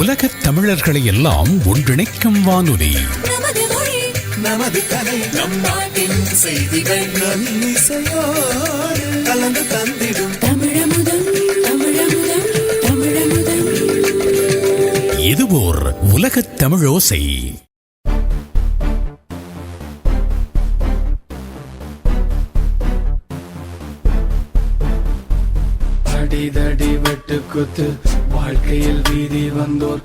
உலகத் தமிழர்களை எல்லாம் ஒன்றிணைக்கும் வானொலி. நமது மொழி, நமது கலை, நம் நாட்டின் செய்திகள் கலந்து தந்திடும் தமிழமுதம், தமிழமுதம், தமிழமுதம். இதுவோர் உலகத் தமிழோசை. அடிதடி வெட்டு குத்து வாழ்க்கையில் வீதி வந்தோர்,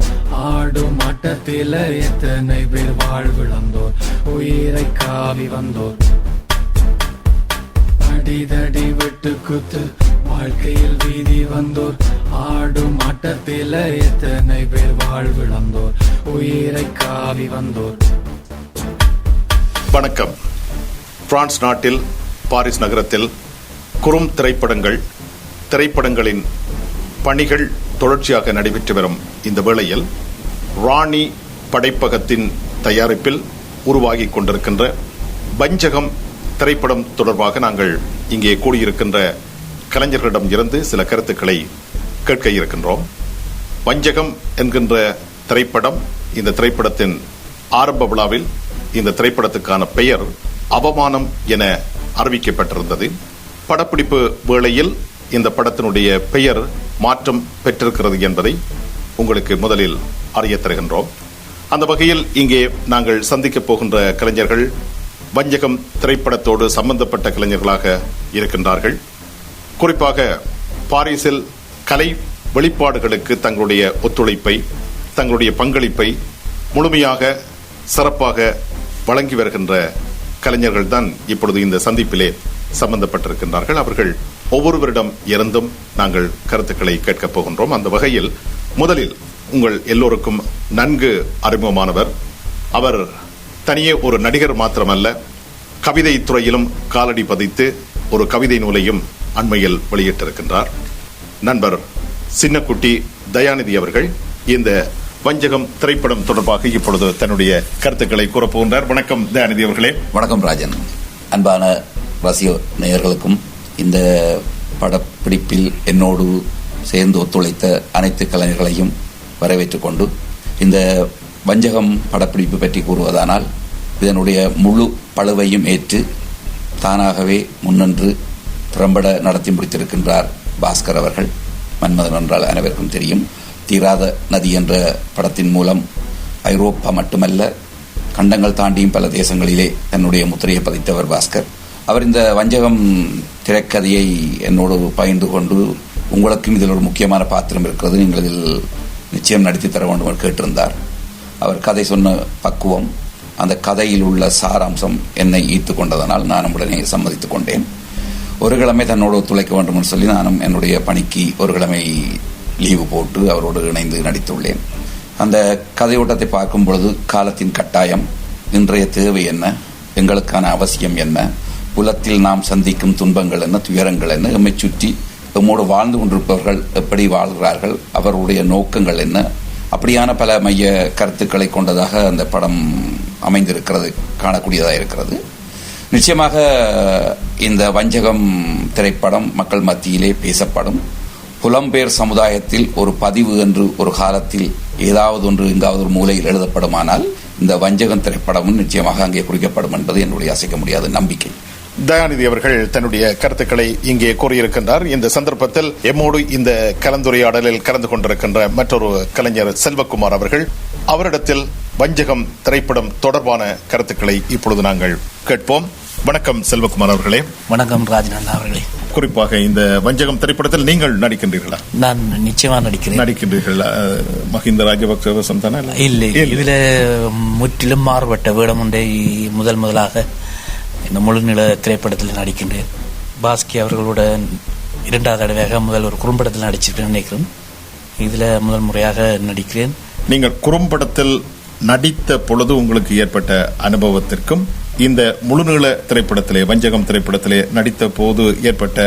ஆடும் ஆட்டத்தில எத்தனை பேர் வாழ்விழந்தோர், உயிரை காவி வந்தோர். அடிதடி வெட்டு குத்து வாழ்க்கையில் வீதி வந்தோர், ஆடும் ஆட்டத்தில எத்தனை பேர் வாழ்விழந்தோர், உயிரை காவி வந்தோர். வணக்கம். பிரான்ஸ் நாட்டில் பாரிஸ் நகரத்தில் குறும் திரைப்படங்களின் பணிகள் தொடர்ச்சியாக நடைபெற்று வரும் இந்த வேளையில் ராணி படைப்பகத்தின் தயாரிப்பில் உருவாகி கொண்டிருக்கின்ற வஞ்சகம் திரைப்படம் தொடர்பாக நாங்கள் இங்கே கூடியிருக்கின்ற கலைஞர்களிடம் இருந்து சில கருத்துக்களை கேட்க இருக்கின்றோம். வஞ்சகம் என்கின்ற திரைப்படம், இந்த திரைப்படத்தின் ஆரம்ப விழாவில் இந்த திரைப்படத்துக்கான பெயர் அவமானம் என அறிவிக்கப்பட்டிருந்தது. படப்பிடிப்பு வேளையில் இந்த படத்தினுடைய பெயர் மாற்றம் பெற்றிருக்கிறது என்பதை உங்களுக்கு முதலில் அறிய தருகின்றோம். அந்த வகையில் இங்கே நாங்கள் சந்திக்கப் போகின்ற கலைஞர்கள் வஞ்சகம் திரைப்படத்தோடு சம்பந்தப்பட்ட கலைஞர்களாக இருக்கின்றார்கள். குறிப்பாக பாரிஸில் கலை வெளிப்பாடுகளுக்கு தங்களுடைய ஒத்துழைப்பை, தங்களுடைய பங்களிப்பை முழுமையாக சிறப்பாக வழங்கி வருகின்ற கலைஞர்கள் தான் இப்பொழுது இந்த சந்திப்பிலே சம்பந்தப்பட்டிருக்கின்றார்கள். அவர்கள் ஒவ்வொருவரிடம் இருந்தும் நாங்கள் கருத்துக்களை கேட்கப் போகின்றோம். அந்த வகையில் முதலில் உங்கள் எல்லோருக்கும் நன்கு அறிமுகமானவர், அவர் தனியே ஒரு நடிகர் மாத்திரமல்ல, கவிதை துறையிலும் காலடி பதித்து ஒரு கவிதை நூலையும் அண்மையில் வெளியிட்டிருக்கின்றார். நண்பர் சின்னக்குட்டி தயாநிதி அவர்கள் இந்த வஞ்சகம் திரைப்படம் தொடர்பாக இப்பொழுது தன்னுடைய கருத்துக்களை கூறப்போகின்றார். வணக்கம் தயாநிதி அவர்களே. வணக்கம் ராஜன். அன்பான ரசிக நேயர்களுக்கும் இந்த படப்பிடிப்பில் என்னோடு சேர்ந்து ஒத்துழைத்த அனைத்து கலைஞர்களையும் வரவேற்றுக் கொண்டு, இந்த வஞ்சகம் படப்பிடிப்பு பற்றி கூறுவதானால், இதனுடைய முழு பளுவையும் ஏற்று தானாகவே முன்னின்று திறம்பட நடத்தி முடித்திருக்கின்றார் பாஸ்கர் அவர்கள். மன்மதன் என்றால் அனைவருக்கும் தெரியும். தீராத நதி என்ற படத்தின் மூலம் ஐரோப்பா மட்டுமல்ல, கண்டங்கள் தாண்டியும் பல தேசங்களிலே தன்னுடைய முத்திரையை பதித்தவர் பாஸ்கர். அவர் இந்த வஞ்சகம் திரைக்கதையை என்னோடு பகிர்ந்து கொண்டு, உங்களுக்கும் இதில் ஒரு முக்கியமான பாத்திரம் இருக்கிறது, நீங்கள் இதில் நிச்சயம் நடித்து தர வேண்டும் என்று கேட்டிருந்தார். அவர் கதை சொன்ன பக்குவம், அந்த கதையில் உள்ள சாராம்சம் என்னை ஈர்த்து கொண்டதனால் நானும் உடனே சம்மதித்துக் கொண்டேன். ஒரு கிழமை தன்னோடு ஒத்துழைக்க வேண்டும் என்று சொல்லி நானும் என்னுடைய பணிக்கு ஒரு கிழமை லீவு போட்டு அவரோடு இணைந்து நடித்துள்ளேன். அந்த கதையோட்டத்தை பார்க்கும் பொழுது காலத்தின் கட்டாயம், இன்றைய தேவை என்ன, எங்களுக்கான அவசியம் என்ன, புலத்தில் நாம் சந்திக்கும் துன்பங்கள் என்ன, துயரங்கள் என்ன, எம்மை சுற்றி எம்மோடு வாழ்ந்து கொண்டிருப்பவர்கள் எப்படி வாழ்கிறார்கள், அவருடைய நோக்கங்கள் என்ன, அப்படியான பல மைய கருத்துக்களை கொண்டதாக அந்த படம் அமைந்திருக்கிறது, காணக்கூடியதாக இருக்கிறது. நிச்சயமாக இந்த வஞ்சகம் திரைப்படம் மக்கள் மத்தியிலே பேசப்படும். புலம்பெயர் சமுதாயத்தில் ஒரு பதிவு என்று ஒரு காலத்தில் ஏதாவது ஒன்று எங்காவது ஒரு மூலையில் எழுதப்படுமானால், இந்த வஞ்சகம் திரைப்படமும் நிச்சயமாக அங்கே குறிக்கப்படும் என்பது என்னுடைய அசைக்க முடியாத நம்பிக்கை. தயாநிதி அவர்கள் தன்னுடைய கருத்துக்களை இங்கே கூறியிருக்கின்றார். இந்த சந்தர்ப்பத்தில் எம்மோடு இந்த கலந்துரையாடலில் கலந்து கொண்டிருக்கின்ற மற்றொரு கலைஞர் செல்வகுமார் அவர்கள், அவரிடத்தில் வஞ்சகம் திரைப்படம் தொடர்பான கருத்துக்களை இப்பொழுது நாங்கள் கேட்போம். வணக்கம் செல்வகுமார் அவர்களே. வணக்கம் ராஜ்நந்தா அவர்களே. குறிப்பாக இந்த வஞ்சகம் திரைப்படத்தில் நீங்கள் நடிக்கின்றீர்களா? நான் நிச்சயமா நடிக்கின்றீர்களா? மஹிந்த ராஜபக்ச வசம் தானே? இல்லை, இதுல முற்றிலும் மாறுபட்ட வேடம் ஒன்றை முதலாக இந்த முழுநில திரைப்படத்தில் நடிக்கின்றேன். பாஸ்கி அவர்களோட இரண்டாவது தடவையாக முதல் ஒரு குறும்படத்தில் நடிச்சிருக்கேன் நினைக்கிறேன். இதுல முதல் முறையாக நடிக்கிறேன். நீங்கள் குறும்படத்தில் நடித்த பொழுது உங்களுக்கு ஏற்பட்ட அனுபவத்திற்கும் இந்த முழுநீள திரைப்படத்திலே, வஞ்சகம் திரைப்படத்திலே நடித்த போது ஏற்பட்ட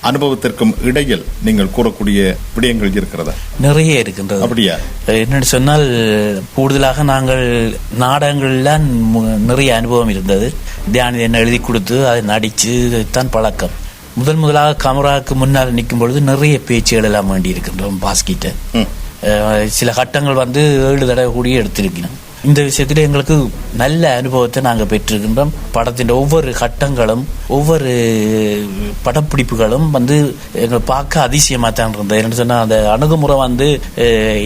அனுபவத்திற்கும் இடையில் நீங்கள் கூறக்கூடிய விடயங்கள் இருக்கிறதா? நிறைய இருக்கின்றது. அப்படியா? என்னென்னு சொன்னால், கூடுதலாக நாங்கள் நாடகங்கள்லாம் நிறைய அனுபவம் இருந்தது. தியானி என்ன எழுதி கொடுத்து அதை நடிச்சு தான் பழக்கம். முதலாக கேமராவுக்கு முன்னால் நிற்கும் பொழுது நிறைய பேச்சுகள் எல்லாம் வேண்டி இருக்கின்றோம் பாஸ்கிட்ட. சில கட்டங்கள் வந்து 7 தடவை கூடிய எடுத்திருக்கணும். இந்த விஷயத்துல எங்களுக்கு நல்ல அனுபவத்தை நாங்கள் பெற்றிருக்கின்றோம். படத்தின் ஒவ்வொரு கட்டங்களும் ஒவ்வொரு படப்பிடிப்புகளும் வந்து எங்களை பார்க்க அதிசயமாக தான் இருந்தது. என்ன சொன்னால் அந்த அணுகுமுறை வந்து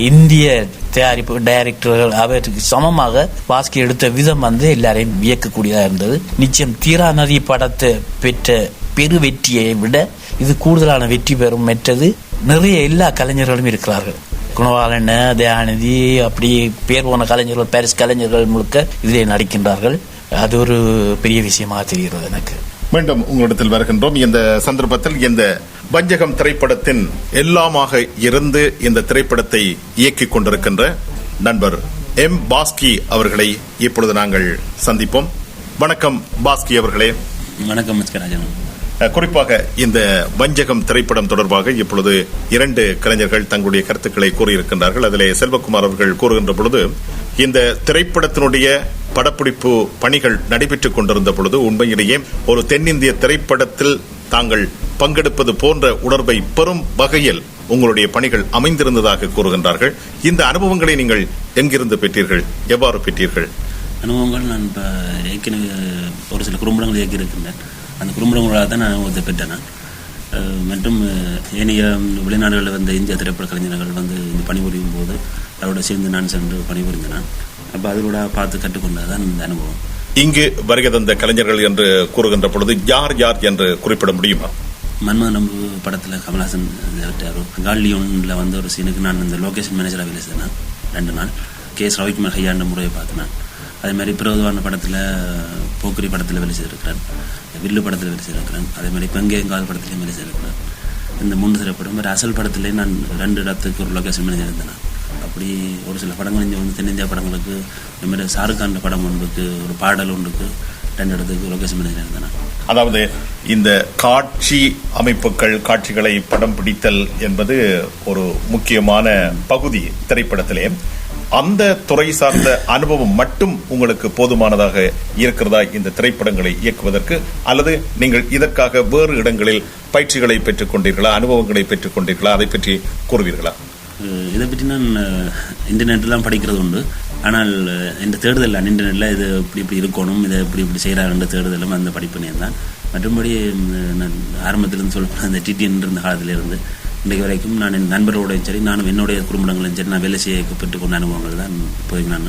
இந்திய தயாரிப்பு டைரக்டர்கள் அவருக்கு சமமாக பாஸ்கி எடுத்த விதம் வந்து எல்லாரையும் வியக்கக்கூடியதாக இருந்தது. நிச்சயம் தீரா நதி படத்தை பெற்ற பெரு வெற்றியை விட இது கூடுதலான வெற்றி பெறும். மற்றது நிறைய எல்லா கலைஞர்களும் இருக்கிறார்கள். குணவாளன், தயாநிதி, அப்படி பேர் போன கலைஞர்கள், பாரிஸ் கலைஞர்கள் முழுக்க இதிலே நடிக்கின்றார்கள். அது ஒரு பெரிய விஷயமாக தெரிகிறது எனக்கு. மீண்டும் உங்களிடத்தில் வருகின்றோம். இந்த சந்தர்ப்பத்தில் இந்த வஞ்சகம் திரைப்படத்தின் எல்லாமாக இருந்து இந்த திரைப்படத்தை இயக்கிக் கொண்டிருக்கின்ற நண்பர் எம் பாஸ்கி அவர்களை இப்பொழுது நாங்கள் சந்திப்போம். வணக்கம் பாஸ்கி அவர்களே. வணக்கம் ராஜன். குறிப்பாக இந்த வஞ்சகம் திரைப்படம் தொடர்பாக இப்பொழுது 2 கலைஞர்கள் தங்களுடைய கருத்துக்களை கூறியிருக்கின்றார்கள். அதிலே செல்வகுமார் அவர்கள் கூறுகின்ற பொழுது, இந்த திரைப்படத்தினுடைய படப்பிடிப்பு பணிகள் நடைபெற்றுக் கொண்டிருந்த பொழுது உண்மையிலேயே ஒரு தென்னிந்திய திரைப்படத்தில் தாங்கள் பங்கெடுப்பது போன்ற உணர்வை பெறும் வகையில் உங்களுடைய பணிகள் அமைந்திருந்ததாக கூறுகின்றார்கள். இந்த அனுபவங்களை நீங்கள் எங்கிருந்து பெற்றீர்கள், எவ்வாறு பெற்றீர்கள்? அனுபவங்கள் நான் இப்போ ஏற்கனவே ஒரு சில குறும்படங்கள் இயக்கியிருக்கின்றேன். அந்த குறும்படங்களாக தான் நான் இதை பெற்றேன். மற்றும் ஏனைய வெளிநாடுகளில் வந்த இந்திய திரைப்பட கலைஞர்கள் வந்து இந்த பணிபுரியும் போது அவரோட சேர்ந்து நான் சென்று பணிபுரிந்தேன். அப்போ அதோட பார்த்து கற்றுக்கொண்டதான் இந்த அனுபவம். இங்கு வருகை தந்த கலைஞர்கள் என்று கூறுகின்ற பொழுது யார் யார் என்று குறிப்பிட முடியுமா? மன்மதனம்பு படத்தில் கமல்ஹாசன் காலியோனில் வந்து ஒரு சீனுக்கு நான் இந்த லொகேஷன் மேனேஜராக வேலை செய்தேன் 2 நாள். கேஎஸ் ரவிக்குமார் கையாண்ட முறையை பார்த்தேன். அதே மாதிரி பிரபுதவான படத்தில், போக்கிரி படத்தில் வேலை செய்திருக்கிறேன், வில்லு படத்தில் வேலை செய்திருக்கிறேன், அதே மாதிரி பெங்கேங்கால் படத்துலையும் வேலை செய்திருக்கிறேன். இந்த 3 திரைப்படம் வேறு அசல் படத்துலேயே நான் 2 இடத்துக்கு ஒரு லொகேஷன் மேனேஜர் இருந்தேன். அப்படி ஒரு சில படங்கள் இங்கே வந்து தென்னிந்தியா படங்களுக்கு, இந்த மாதிரி ஷாருக்கான் படம் ஒன்றுக்கு, ஒரு பாடல் ஒன்றுக்கு 2 இடத்துக்கு லொகேஷன் மேனேஜர் இருந்தேன். அதாவது இந்த காட்சி அமைப்புகள், காட்சிகளை படம் பிடித்தல் என்பது ஒரு முக்கியமான பகுதி திரைப்படத்திலே. அந்த துறை சார்ந்த அனுபவம் மட்டும் உங்களுக்கு போதுமானதாக இருக்கிறதா இந்த திரைப்படங்களை இயக்குவதற்கு, அல்லது நீங்கள் இதற்காக வேறு இடங்களில் பயிற்சிகளை பெற்றுக் கொண்டீர்களா, அனுபவங்களை பெற்றுக் கொண்டீர்களா? அதை பற்றி கூறுவீர்களா? இதை பற்றி நான் இன்டர்நெட்லாம் படிக்கிறது உண்டு. ஆனால் இந்த தேடுதல் இன்டர்நெட்டில் இது இப்படி இருக்கணும், இதை இப்படி செய்கிறாருன்ற தேடுதலும் அந்த படிப்பு தான். மற்றபடி நான் ஆரம்பத்திலிருந்து சொல்லப்போனால் அந்த டிடிஎன் இருந்த காலத்திலிருந்து இன்றைக்கு வரைக்கும் நான் என் நண்பர்களோடையும் சரி, நானும் என்னுடைய குடும்பங்களையும் சரி, நான் வேலை செய்ய பெற்றுக்கொண்ட அனுபவங்கள் தான் போய் நான்.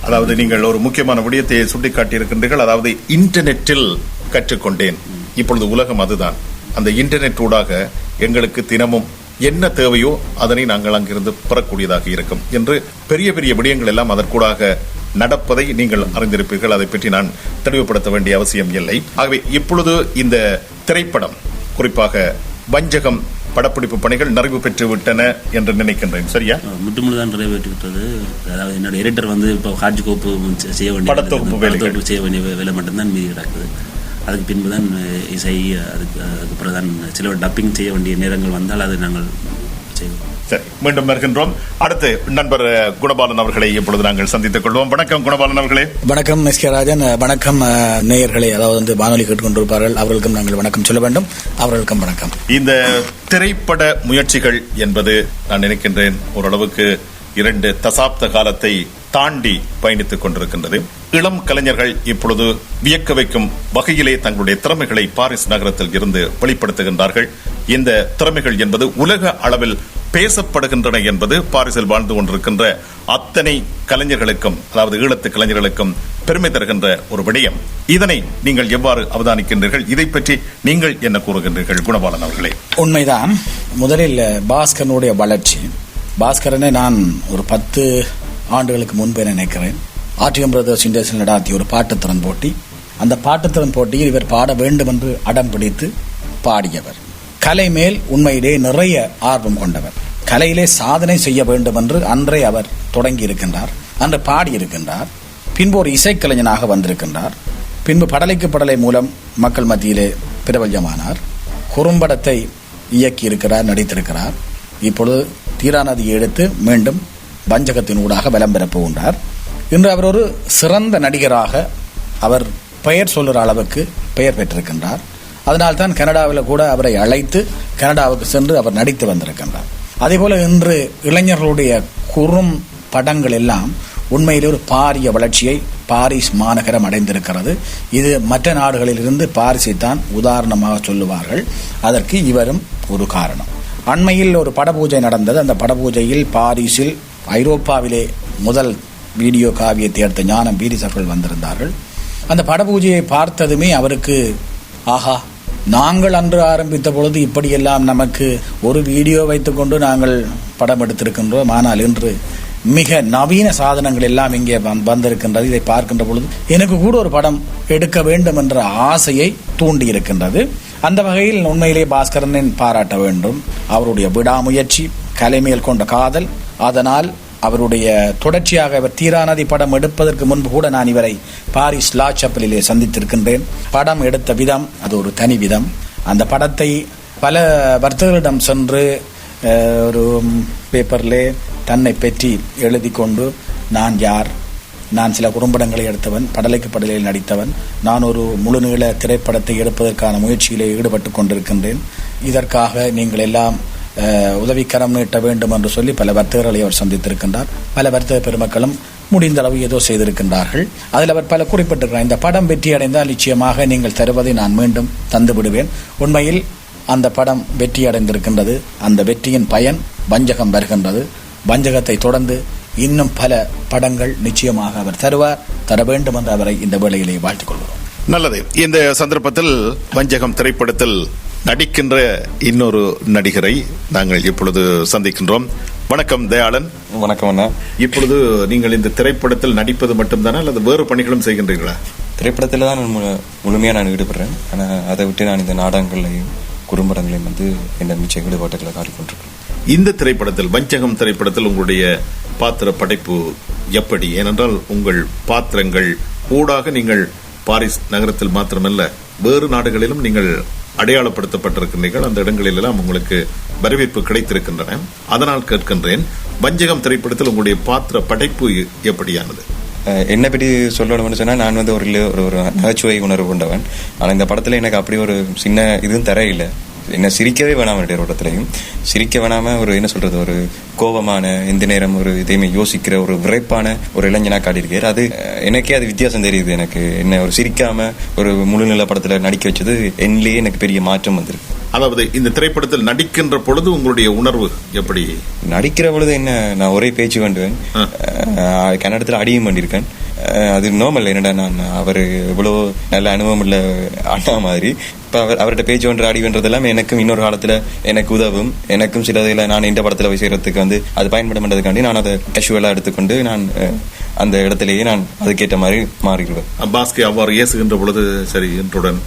அதாவது நீங்கள் ஒரு முக்கியமான விடயத்தை சுட்டிக்காட்டி இருக்கின்றீர்கள். அதாவது இன்டர்நெட்டில் கற்றுக்கொண்டேன். இப்பொழுது உலகம் அதுதான். அந்த இன்டர்நெட் ஊடாக எங்களுக்கு தினமும் என்ன தேவையோ அதனை நாங்கள் அங்கிருந்து பெறக்கூடியதாக இருக்கும் என்று பெரிய பெரிய விடயங்கள் எல்லாம் அதற்கூடாக நடப்பதை நீங்கள் அறிந்திருப்பீர்கள். அதை பற்றி நான் தெளிவுபடுத்த வேண்டிய அவசியம் இல்லை. ஆகவே இப்பொழுது இந்த திரைப்படம், குறிப்பாக வஞ்சகம் படப்பிடிப்பு பணிகள் நிறைவு பெற்று விட்டன என்று நினைக்கின்றேன். சரியா? முற்றுமுழுதான் நிறைவேற்றி விட்டது. அதாவது என்னோட எடிட்டர் வந்து இப்போ காட்சி கோப்பு செய்ய வேண்டிய படத்தொகுப்பு செய்ய வேண்டிய வேலை மட்டும்தான் மீதி கிடக்குது. அதுக்கு பின்பு தான் இசை, அதுக்கு பிறகு தான் சில டப்பிங் செய்ய வேண்டிய நேரங்கள் வந்தால் அதை நாங்கள் செய்வோம். சரி, மீண்டும் வருகின்றோம். அடுத்து நண்பர் குணபாலன் அவர்களை இப்பொழுது நாங்கள் சந்தித்துக் கொள்வோம். வணக்கம் குணபாலன் அவர்களே. வணக்கம் எஸ் கே ராஜன். வணக்கம் நேயர்களே, அதாவது வந்து வானொலி கேட்டுக்கொண்டிருப்பார்கள் அவர்களுக்கும் நாங்கள் வணக்கம் சொல்ல வேண்டும். அவர்களுக்கும் வணக்கம். இந்த திரைப்பட முயற்சிகள் என்பது நான் நினைக்கின்றேன் ஓரளவுக்கு 2 தசாப்த காலத்தை தாண்டி பயணித்துக் கொண்டிருக்கின்றது. இளம் கலைஞர்கள் இப்பொழுது வியக்க வைக்கும் வகையிலே தங்களுடைய திறமைகளை பாரிஸ் நகரத்தில் இருந்து வெளிப்படுத்துகின்றார்கள். இந்த திறமைகள் என்பது உலக அளவில் பேசப்படுகின்றன என்பது பாரிஸில் வாழ்ந்து கொண்டிருக்கின்ற அத்தனை கலைஞர்களுக்கும், அதாவது ஈழத்து கலைஞர்களுக்கும் பெருமை தருகின்ற ஒரு விடயம். இதனை நீங்கள் எவ்வாறு அவதானிக்கின்றீர்கள்? இதை பற்றி நீங்கள் என்ன கூறுகின்றீர்கள் குணபாலன் அவர்களே? உண்மைதான். முதலில் பாஸ்கரனுடைய வளர்ச்சி, பாஸ்கரனை நான் ஒரு 10 ஆண்டுகளுக்கு முன்பே நினைக்கிறேன், ஆர்டிஎம் பிரதர்ஸ் இண்டஸ்ட்ரியல் நடாத்திய ஒரு பாட்டுத்திறன் போட்டி. அந்த பாட்டுத்திறன் போட்டியில் இவர் பாட வேண்டும் என்று அடம் பிடித்து பாடியவர். கலை மேல் உண்மையிலே நிறைய ஆர்வம் கொண்டவர். கலையிலே சாதனை செய்ய வேண்டும் என்று அன்றே அவர் தொடங்கி இருக்கின்றார், அன்று பாடியிருக்கின்றார். பின்பு ஒரு இசைக்கலைஞனாக வந்திருக்கின்றார். பின்பு படலைக்கு படலை மூலம் மக்கள் மத்தியிலே பிரபல்யமானார். குறும்படத்தை இயக்கி இருக்கிறார், நடித்திருக்கிறார். இப்பொழுது தீராநதியை எடுத்து மீண்டும் வஞ்சகத்தின் ஊடாக வலம் பெறப் போகின்றார். இன்று அவர் ஒரு சிறந்த நடிகராக அவர் பெயர் சொல்லுற அளவுக்கு பெயர் பெற்றிருக்கின்றார். அதனால்தான் கனடாவில் கூட அவரை அழைத்து கனடாவுக்கு சென்று அவர் நடித்து வந்திருக்கின்றார். அதேபோல இன்று இளைஞர்களுடைய குறும் படங்கள் எல்லாம் உண்மையிலே ஒரு பாரிய வளர்ச்சியை பாரிஸ் மாநகரம் அடைந்திருக்கிறது. இது மற்ற நாடுகளில் இருந்து பாரிஸை தான் உதாரணமாக சொல்லுவார்கள். அதற்கு இவரும் ஒரு காரணம். அண்மையில் ஒரு படபூஜை நடந்தது. அந்த படபூஜையில் பாரிஸில் ஐரோப்பாவிலே முதல் வீடியோ காவியத்தை எடுத்த ஞானம் பீரிஸ் அவர்கள் வந்திருந்தார்கள். அந்த படபூஜையை பார்த்ததுமே அவருக்கு ஆஹா, நாங்கள் அன்று ஆரம்பித்த பொழுது இப்படியெல்லாம் நமக்கு ஒரு வீடியோ வைத்துக்கொண்டு நாங்கள் படம் எடுத்திருக்கின்றோம், ஆனால் இன்று மிக நவீன சாதனங்கள் எல்லாம் இங்கே வந்திருக்கின்றது. இதை பார்க்கின்ற பொழுது எனக்கு கூட ஒரு படம் எடுக்க வேண்டும் என்ற ஆசையை தூண்டி இருக்கின்றது. அந்த வகையில் உண்மையிலே பாஸ்கரனின் பாராட்ட வேண்டும். அவருடைய விடாமுயற்சி, கலைமேல் கொண்ட காதல், அதனால் அவருடைய தொடர்ச்சியாக அவர் தீராநதி படம் எடுப்பதற்கு முன்பு கூட நான் இவரை பாரிஸ் லா சப்பலிலே சந்தித்திருக்கின்றேன். படம் எடுத்த விதம் அது ஒரு தனி விதம். அந்த படத்தை பல வர்த்தகர்களிடம் சென்று ஒரு பேப்பரிலே தன்னை பற்றி எழுதி கொண்டு, நான் யார், நான் சில குறும்படங்களை எடுத்தவன், படலைக்கு படலையில் நடித்தவன், நான் ஒரு முழுநீள திரைப்படத்தை எடுப்பதற்கான முயற்சியிலே ஈடுபட்டு கொண்டிருக்கின்றேன், இதற்காக நீங்கள் எல்லாம் உதவிக்கரம் நீட்ட வேண்டும் என்று சொல்லி பல வர்த்தகர்களை அவர் சந்தித்திருக்கின்றார். பல வர்த்தக பெருமக்களும் முடிந்த அளவு ஏதோ செய்திருக்கின்றார்கள். அதில் அவர் பல குறிப்பிட்டிருக்கிறார், இந்த படம் வெற்றி அடைந்தால் நிச்சயமாக நீங்கள் தருவதை நான் மீண்டும் தந்து விடுவேன். உண்மையில் அந்த படம் வெற்றி அடைந்திருக்கின்றது. அந்த வெற்றியின் பயன் வஞ்சகம் வருகின்றது. வஞ்சகத்தை தொடர்ந்து இன்னும் பல படங்கள் நிச்சயமாக அவர் தருவார், தர வேண்டும் என்று அவரை இந்த வேளையிலே வாழ்த்துக் கொள்கிறோம். நல்லது. இந்த சந்தர்ப்பத்தில் வஞ்சகம் திரைப்படத்தில் நடிக்கின்ற இன்னொரு நடிகரை நாங்கள் இப்பொழுது சந்திக்கின்றோம். வணக்கம் தயாளன். வணக்கம் அண்ணா. இப்பொழுது நீங்கள் இந்த திரைப்படத்தில் நடிப்பது மட்டும்தானா அல்லது வேறு பணிகளும் செய்கின்றீர்களா? திரைப்படத்தில் தான் முழுமையாக நான் ஈடுபடுறேன். ஆனால் அதை விட்டு நான் இந்த நாடகங்களையும் குறும்படங்களையும் என்ன மிச்ச ஈடுபாட்டுகளை காட்டிக்கொண்டிருக்கிறேன். இந்த திரைப்படத்தில், வஞ்சகம் திரைப்படத்தில் உங்களுடைய பாத்திர படைப்பு எப்படி? ஏனென்றால் உங்கள் பாத்திரங்கள் ஊடாக நீங்கள் பாரிஸ் நகரத்தில் மாத்திரமல்ல வேறு நாடுகளிலும் நீங்கள் அடையாளப்படுத்தப்பட்டிருக்கின்றீர்கள். அந்த இடங்களிலெல்லாம் உங்களுக்கு வரவேற்பு கிடைத்திருக்கின்றன. அதனால் கேட்கின்றேன், வஞ்சகம் திரைப்படத்தில் உங்களுடைய பாத்திர படைப்பு எப்படியானது? என்னை பற்றி சொல்லணும்னு சொன்னால், நான் ஒரு நகைச்சுவை உணர்வு கொண்டவன். ஆனால் இந்த படத்தில் எனக்கு அப்படி ஒரு சின்ன இதுவும் தரையில்லை. என்ன சிரிக்கவே வேணாம இடத்துலையும் சிரிக்க வேணாம ஒரு என்ன சொல்றது, ஒரு கோபமான, எந்த நேரம் ஒரு இதையுமே யோசிக்கிற ஒரு விரைப்பான ஒரு இளைஞனா காட்டியிருக்காரு. அது எனக்கே அது வித்தியாசம் தெரியுது. எனக்கு என்ன ஒரு சிரிக்காம ஒரு முழுநில படத்துல நடிக்க வச்சது என்னிலேயே எனக்கு பெரிய மாற்றம் வந்திருக்கு. அதாவது இந்த திரைப்படத்தில் நடிக்கின்ற பொழுது உங்களுடைய உணர்வு எப்படி? நடிக்கிற பொழுது என்ன, நான் ஒரே பேச்சு வேண்டுவேன், கன்னடத்தில் அடியும் பண்ணியிருக்கேன். அது நார்மல். என்னடா, நான் அவர் இவ்வளோ நல்ல அனுபவம் உள்ள அண்ணா மாதிரி இப்போ அவர்கிட்ட பேச்சு ஒன்று அடி வென்றதெல்லாம் எனக்கும் இன்னொரு காலத்தில் எனக்கு உதவும். எனக்கும் சில இதில் நான் இந்த படத்தில் போய் செய்கிறதுக்கு அது பயன்பட பண்ணுறதுக்காண்டி நான் அதை கேஷுவலாக எடுத்துக்கொண்டு நான் அந்த இடத்திலேயே நான் அதுக்கேற்ற மாதிரி மாறிடுவேன். பாஸ்கி அவ்வாறு ஏசுகின்ற பொழுது சரி என்றுடன்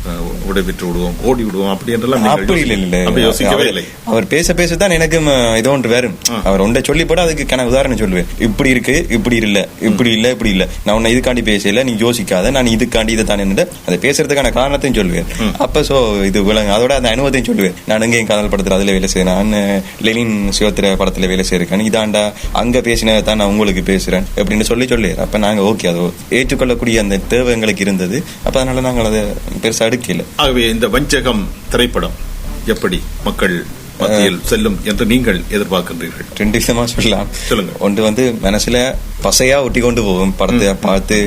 விடைபெற்று விடுவோம், ஓடி விடுவோம் அப்படி என்றெல்லாம் அப்படி இல்லை. அவர் பேச பேசத்தான் எனக்கும் ஏதோ ஒன்று வரும். அவர் ஒன்றை சொல்லி போட அதுக்கு உதாரணம் சொல்லுவேன். இப்படி இருக்கு, இப்படி இல்லை, இப்படி இல்லை, இப்படி இல்லை, நான் உன்னை இதுக்காண்டி பேசல, நீ யோசிக்காத, நான் இதுக்காண்டி இதை தான் என்ன அதை பேசுறதுக்கான காரணத்தையும் சொல்லுவேன். அப்ப சோ இது அதோட அந்த அனுபவத்தையும் சொல்லுவேன். நான் எங்கேயும் காதல் படத்துல அதுல வேலை செய்யறேன், நான் லெனின் சிவத்திர படத்துல வேலை செய்யிருக்கேன், இதாண்டா அங்க பேசினதான் நான் உங்களுக்கு பேசுறேன் அப்படின்னு சொல்லி அப்ப நாங்க ஓகே அதை ஏற்றுக்கொள்ளக்கூடிய அந்த தேவை எங்களுக்கு இருந்தது. அப்ப அதனால நாங்கள் அதை பெருசா எடுக்கல. ஆகவே இந்த வஞ்சகம் திரைப்படம் எப்படி மக்கள் மத்தியில் செல்லும் என்று நீங்கள் எதிர்பார்க்கின்றீர்கள்? ரெண்டு விதமா சொல்லலாம். சொல்லுங்க. ஒன்று மனசுல பசையா ஒட்டி கொண்டு போவோம், படத்தை பார்த்து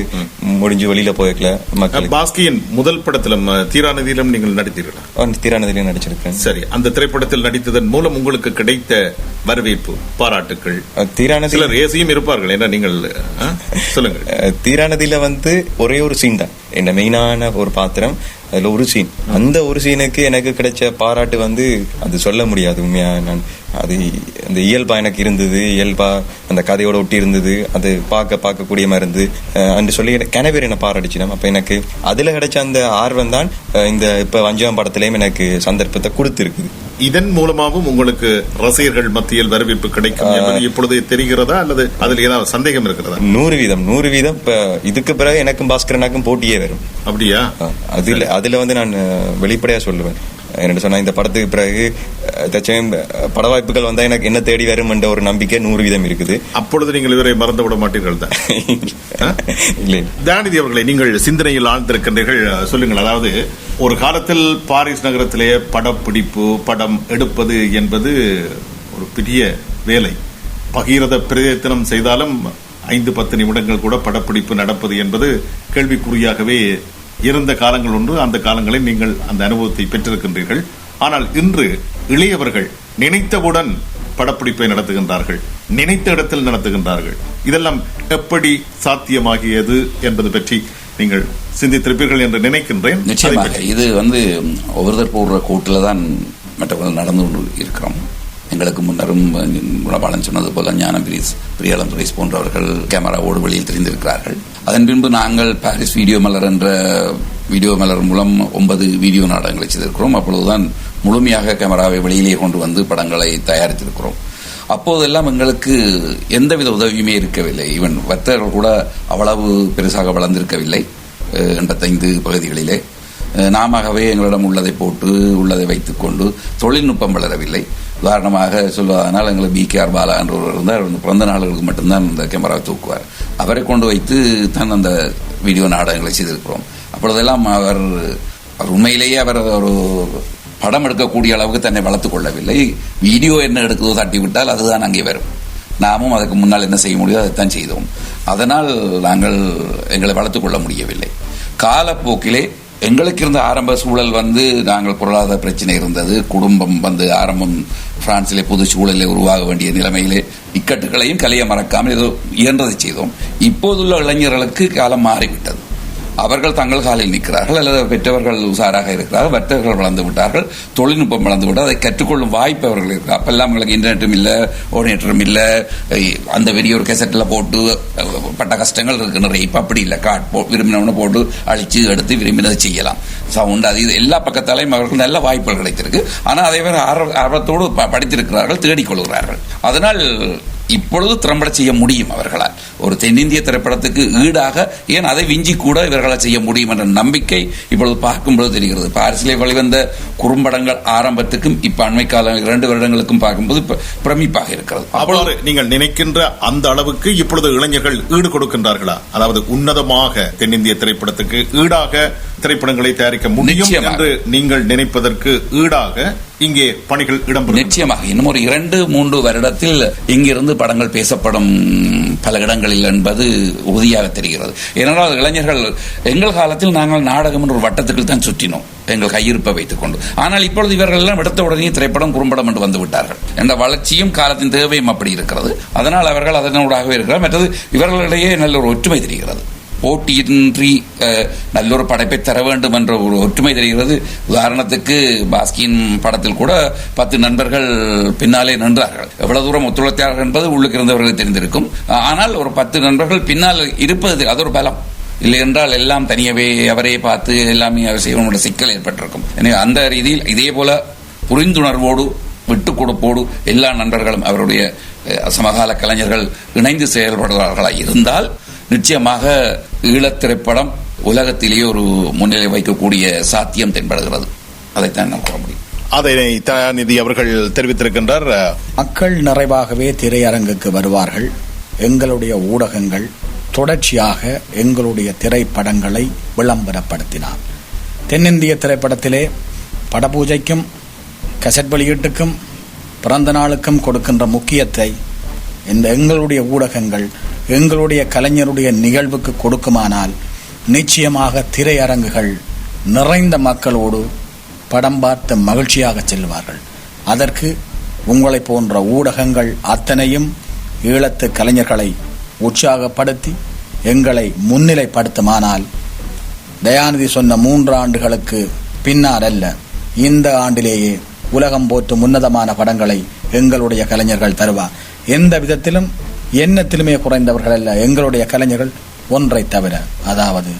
முடிஞ்சு வெளியில போய்க்கல மக்கள். பாஸ்கியின் முதல் படத்திலும் தீராநதியிலும் நீங்கள் நடித்தீர்களா? தீராநதியிலும் நடிச்சிருக்கேன். சரி, அந்த திரைப்படத்தில் நடித்ததன் மூலம் உங்களுக்கு கிடைத்த வரவேற்பு, பாராட்டுக்கள்? தீராநதியில் ஏசியும் இருப்பார்கள், என்ன நீங்கள் சொல்லுங்க. தீராநதியில ஒரே ஒரு சீன் தான் என்ன மெயினான ஒரு பாத்திரம், அதுல ஒரு சீன். அந்த ஒரு சீனுக்கு எனக்கு கிடைச்ச பாராட்டு அது சொல்ல முடியாது. உண்மையா நான் அது அந்த இயல்பா எனக்கு இருந்தது, இயல்பா அந்த கதையோட ஒட்டி இருந்தது, அது பார்க்கக்கூடிய மாதிரி இருந்து என்று சொல்லி கனவேர் என்ன பாராட்டிச்சினோம். அப்ப எனக்கு அதுல கிடைச்ச அந்த ஆர்வம் தான் இந்த இப்ப வஞ்சகம் படத்திலையும் எனக்கு சந்தர்ப்பத்தை கொடுத்திருக்குது. இதன் மூலமாகவும் உங்களுக்கு ரசிகர்கள் மத்தியில் வரவேற்பு கிடைக்கும் என்பது இப்பொழுது தெரிகிறதா அல்லது அதில் ஏதாவது சந்தேகம் இருக்கிறதா? 100%. இப்ப இதுக்கு பிறகு எனக்கும் பாஸ்கரனுக்கும் போட்டியே வரும். அப்படியா? அதுல நான் வெளிப்படையா சொல்லுவேன். என்ன சொன்னா, இந்த படத்துக்கு பிறகு பட வாய்ப்புகள் வந்தா எனக்கு என்ன தேடி வரும் என்ற ஒரு நம்பிக்கை 100% இருக்குது. அப்பொழுது நீங்கள் இவரை மறந்து விட மாட்டீர்கள் தான். தயாநிதி அவர்களை, நீங்கள் சிந்தனையில் ஆழ்ந்திருக்கின்றீர்கள், சொல்லுங்கள். அதாவது ஒரு காலத்தில் பாரிஸ் நகரத்திலே படப்பிடிப்பு, படம் எடுப்பது என்பது ஒரு பெரிய வேலை. பகீரத பிரயத்தனம் செய்தாலும் 5-10 நிமிடங்கள் கூட படப்பிடிப்பு நடப்பது என்பது கேள்விக்குறியாகவே இருந்த காலங்கள் உண்டு. அந்த காலங்களில் நீங்கள் அந்த அனுபவத்தை பெற்றிருக்கின்றீர்கள். ஆனால் இன்று இளையவர்கள் நினைத்தவுடன் படப்பிடிப்பை நடத்துகின்றார்கள், நினைத்த இடத்தில் நடத்துகின்றார்கள். இதெல்லாம் எப்படி சாத்தியமாகியது என்பது பற்றி நீங்கள் சிந்தித்திருப்பீர்கள் என்று நினைக்கின்றேன். நிச்சயமாக இது ஒவ்வொருத்தர் போடுற கூட்டில் தான் மற்றவர்கள் நடந்து கொண்டு இருக்கிறோம். எங்களுக்கு முன்னரும் குணபாலன் சொன்னது போல ஞானம் பிரியாளம் துரைஸ் போன்றவர்கள் கேமராவோடு வெளியில் தெரிந்திருக்கிறார்கள். அதன் பின்பு நாங்கள் பாரிஸ் வீடியோ மலர் என்ற வீடியோ மலர் மூலம் 9 வீடியோ நாடகங்களை செய்திருக்கிறோம். அப்பொழுதுதான் முழுமையாக கேமராவை வெளியிலே கொண்டு வந்து படங்களை தயாரித்திருக்கிறோம். அப்போதெல்லாம் எங்களுக்கு எந்தவித உதவியுமே இருக்கவில்லை. ஈவன் வர்த்தகர்கள் கூட அவ்வளவு பெருசாக வளர்ந்திருக்கவில்லை. 85 பகுதிகளிலே நாமவே எங்களிடம் உள்ளதை போட்டு உள்ளதை வைத்துக் கொண்டு தொழில்நுட்பம் வளரவில்லை. உதாரணமாக சொல்வதனால் எங்களுக்கு BKR பாலா என்றவர் இருந்தால் பிறந்த நாளுக்கு மட்டும்தான் இந்த கேமராவை தூக்குவார். அவரை கொண்டு வைத்து தான் அந்த வீடியோ நாடகங்களை செய்திருக்கிறோம். அப்பொழுதெல்லாம் அவர் உண்மையிலேயே அவர் ஒரு படம் எடுக்கக்கூடிய அளவுக்கு தன்னை வளர்த்துக் கொள்ளவில்லை. வீடியோ என்ன எடுக்குதோ தட்டி விட்டால் அதுதான் அங்கே வரும். நாமும் அதுக்கு முன்னால் என்ன செய்ய முடியும் அதைத்தான் செய்தோம். அதனால் நாங்கள் எங்களை வளர்த்துக் கொள்ள முடியவில்லை. காலப்போக்கிலே எங்களுக்கு இருந்த ஆரம்ப சூழல் நாங்கள் பொருளாதார பிரச்சனை இருந்தது. குடும்பம் ஆரம்பம் பிரான்சிலே புது சூழலை உருவாக வேண்டிய நிலைமையிலே இக்கட்டுகளையும் கலைய மறக்காமல் ஏதோ இயன்றதை செய்தோம். இப்போதுள்ள இளைஞர்களுக்கு காலம் மாறிவிட்டது. அவர்கள் தங்கள் காலில் நிற்கிறார்கள், அல்லது பெற்றவர்கள் உசாராக இருக்கிறார்கள், வர்த்தகர்கள் வளர்ந்து விட்டார்கள், தொழில்நுட்பம் வளர்ந்து விட்டால் அதை கற்றுக்கொள்ளும் வாய்ப்பு அவர்கள் இருக்கு. அப்பெல்லாம் அவங்களுக்கு இன்டர்நெட்டும் இல்லை, ஓடினேட்டரும் இல்லை, அந்த பெரிய ஒரு கேசட்டில் போட்டு பட்ட கஷ்டங்கள் இருக்கு நிறைய. இப்போ அப்படி இல்லை, விரும்பினவனை போட்டு அழிச்சு எடுத்து விரும்பினதை செய்யலாம். சவுண்ட் அது இது எல்லா பக்கத்தாலையும் அவர்கள் நல்ல வாய்ப்புகள் கிடைத்திருக்கு. ஆனால் அதை ஆர்வத்தோடு படித்திருக்கிறார்கள், தேடிக்கொள்கிறார்கள். அதனால் இப்பொழுது திறம்பட செய்ய முடியும் அவர்களால். ஒரு தென்னிந்திய திரைப்படத்துக்கு ஈடாக ஏன் அதை விஞ்சி கூட இவர்களால் செய்ய முடியும் என்ற நம்பிக்கை இப்பொழுது பார்க்கும்போது தெரிகிறது. பாரிசிலே வெளிவந்த குறும்படங்கள் ஆரம்பத்துக்கும் இப்ப அண்மை கால 2 வருடங்களுக்கும் பார்க்கும்போது பிரமிப்பாக இருக்கிறது. அவ்வளவு நீங்கள் நினைக்கின்ற அந்த அளவுக்கு இப்பொழுது இளைஞர்கள் ஈடு கொடுக்கின்றார்களா? அதாவது உன்னதமாக தென்னிந்திய திரைப்படத்துக்கு ஈடாக திரைப்படங்களை தயாரிக்க முடியும் என்று நீங்கள் நினைப்பதற்கு ஈடாக இங்கே பணிகள் இடம்பெறும். நிச்சயமாக இன்னும் ஒரு 2-3 வருடத்தில் இங்கிருந்து படங்கள் பேசப்படும் பல இடங்களில் என்பது உறுதியாக தெரிகிறது. ஏனென்றால் இளைஞர்கள் எங்கள் காலத்தில் நாங்கள் நாடகம் என்ற ஒரு வட்டத்துக்குள் தான் சுற்றினோம் எங்கள் கையிருப்பை வைத்துக் கொண்டு. ஆனால் இப்பொழுது இவர்கள் எல்லாம் எடுத்த உடனே திரைப்படம் குறும்படம் என்று வந்து விட்டார்கள். என்ற வளர்ச்சியும் காலத்தின் தேவையும் அப்படி இருக்கிறது. அதனால் அவர்கள் அதனூடாகவே இருக்கிறார். மற்றது இவர்களிடையே நல்ல ஒரு ஒற்றுமை தெரிகிறது. போட்டியின்றி நல்லொரு படைப்பை தர வேண்டும் என்ற ஒரு ஒற்றுமை தெரிகிறது. உதாரணத்துக்கு பாஸ்கியின் படத்தில் கூட 10 நண்பர்கள் பின்னாலே நின்றார்கள். எவ்வளவு தூரம் ஒத்துழைத்தார்கள் என்பது உள்ளுக்கு இருந்தவர்களுக்கு தெரிந்திருக்கும். ஆனால் ஒரு 10 நண்பர்கள் பின்னால் இருப்பது அது ஒரு பலம். இல்லை என்றால் எல்லாம் தனியவே அவரே பார்த்து எல்லாமே செய்வனுடைய சிக்கல் ஏற்பட்டிருக்கும். எனவே அந்த ரீதியில் இதே போல புரிந்துணர்வோடு விட்டுக் கொடுப்போடு எல்லா நண்பர்களும் அவருடைய சமகால கலைஞர்கள் இணைந்து செயல்படுவார்களாக இருந்தால் நிச்சயமாக ஈழத் திரைப்படம் உலகத்திலேயே ஒரு முன்னிலை வைக்கக்கூடிய சாத்தியம் தென்படுகிறது. அதைத்தான் நான் கூற முடியும். அதனை தயாநிதி அவர்கள் தெரிவித்திருக்கின்றார். மக்கள் நிறைவாகவே திரையரங்குக்கு வருவார்கள். எங்களுடைய ஊடகங்கள் தொடர்ச்சியாக எங்களுடைய திரைப்படங்களை விளம்பரப்படுத்தினார். தென்னிந்திய திரைப்படத்திலே படபூஜைக்கும் கசட் வெளியீட்டுக்கும் பிறந்த நாளுக்கும் கொடுக்கின்ற முக்கியத்தை எங்களுடைய ஊடகங்கள் எங்களுடைய கலைஞருடைய நிகழ்வுக்கு கொடுக்குமானால் நிச்சயமாக திரையரங்குகள் நிறைந்த மக்களோடு படம் பார்த்து மகிழ்ச்சியாக செல்வார்கள். அதற்கு உங்களை போன்ற ஊடகங்கள் அத்தனையும் ஈழத்து கலைஞர்களை உற்சாகப்படுத்தி எங்களை முன்னிலைப்படுத்துமானால் தயாநிதி சொன்ன 3 ஆண்டுகளுக்கு பின்னால் அல்ல, இந்த ஆண்டிலேயே உலகம் போற்றும் உன்னதமான படங்களை எங்களுடைய கலைஞர்கள் தருவார். எந்த விதத்திலும் எண்ணத்திலுமே குறைந்தவர்கள் அல்ல எங்களுடைய கலைஞர்கள், ஒன்றை தவிர, அதாவது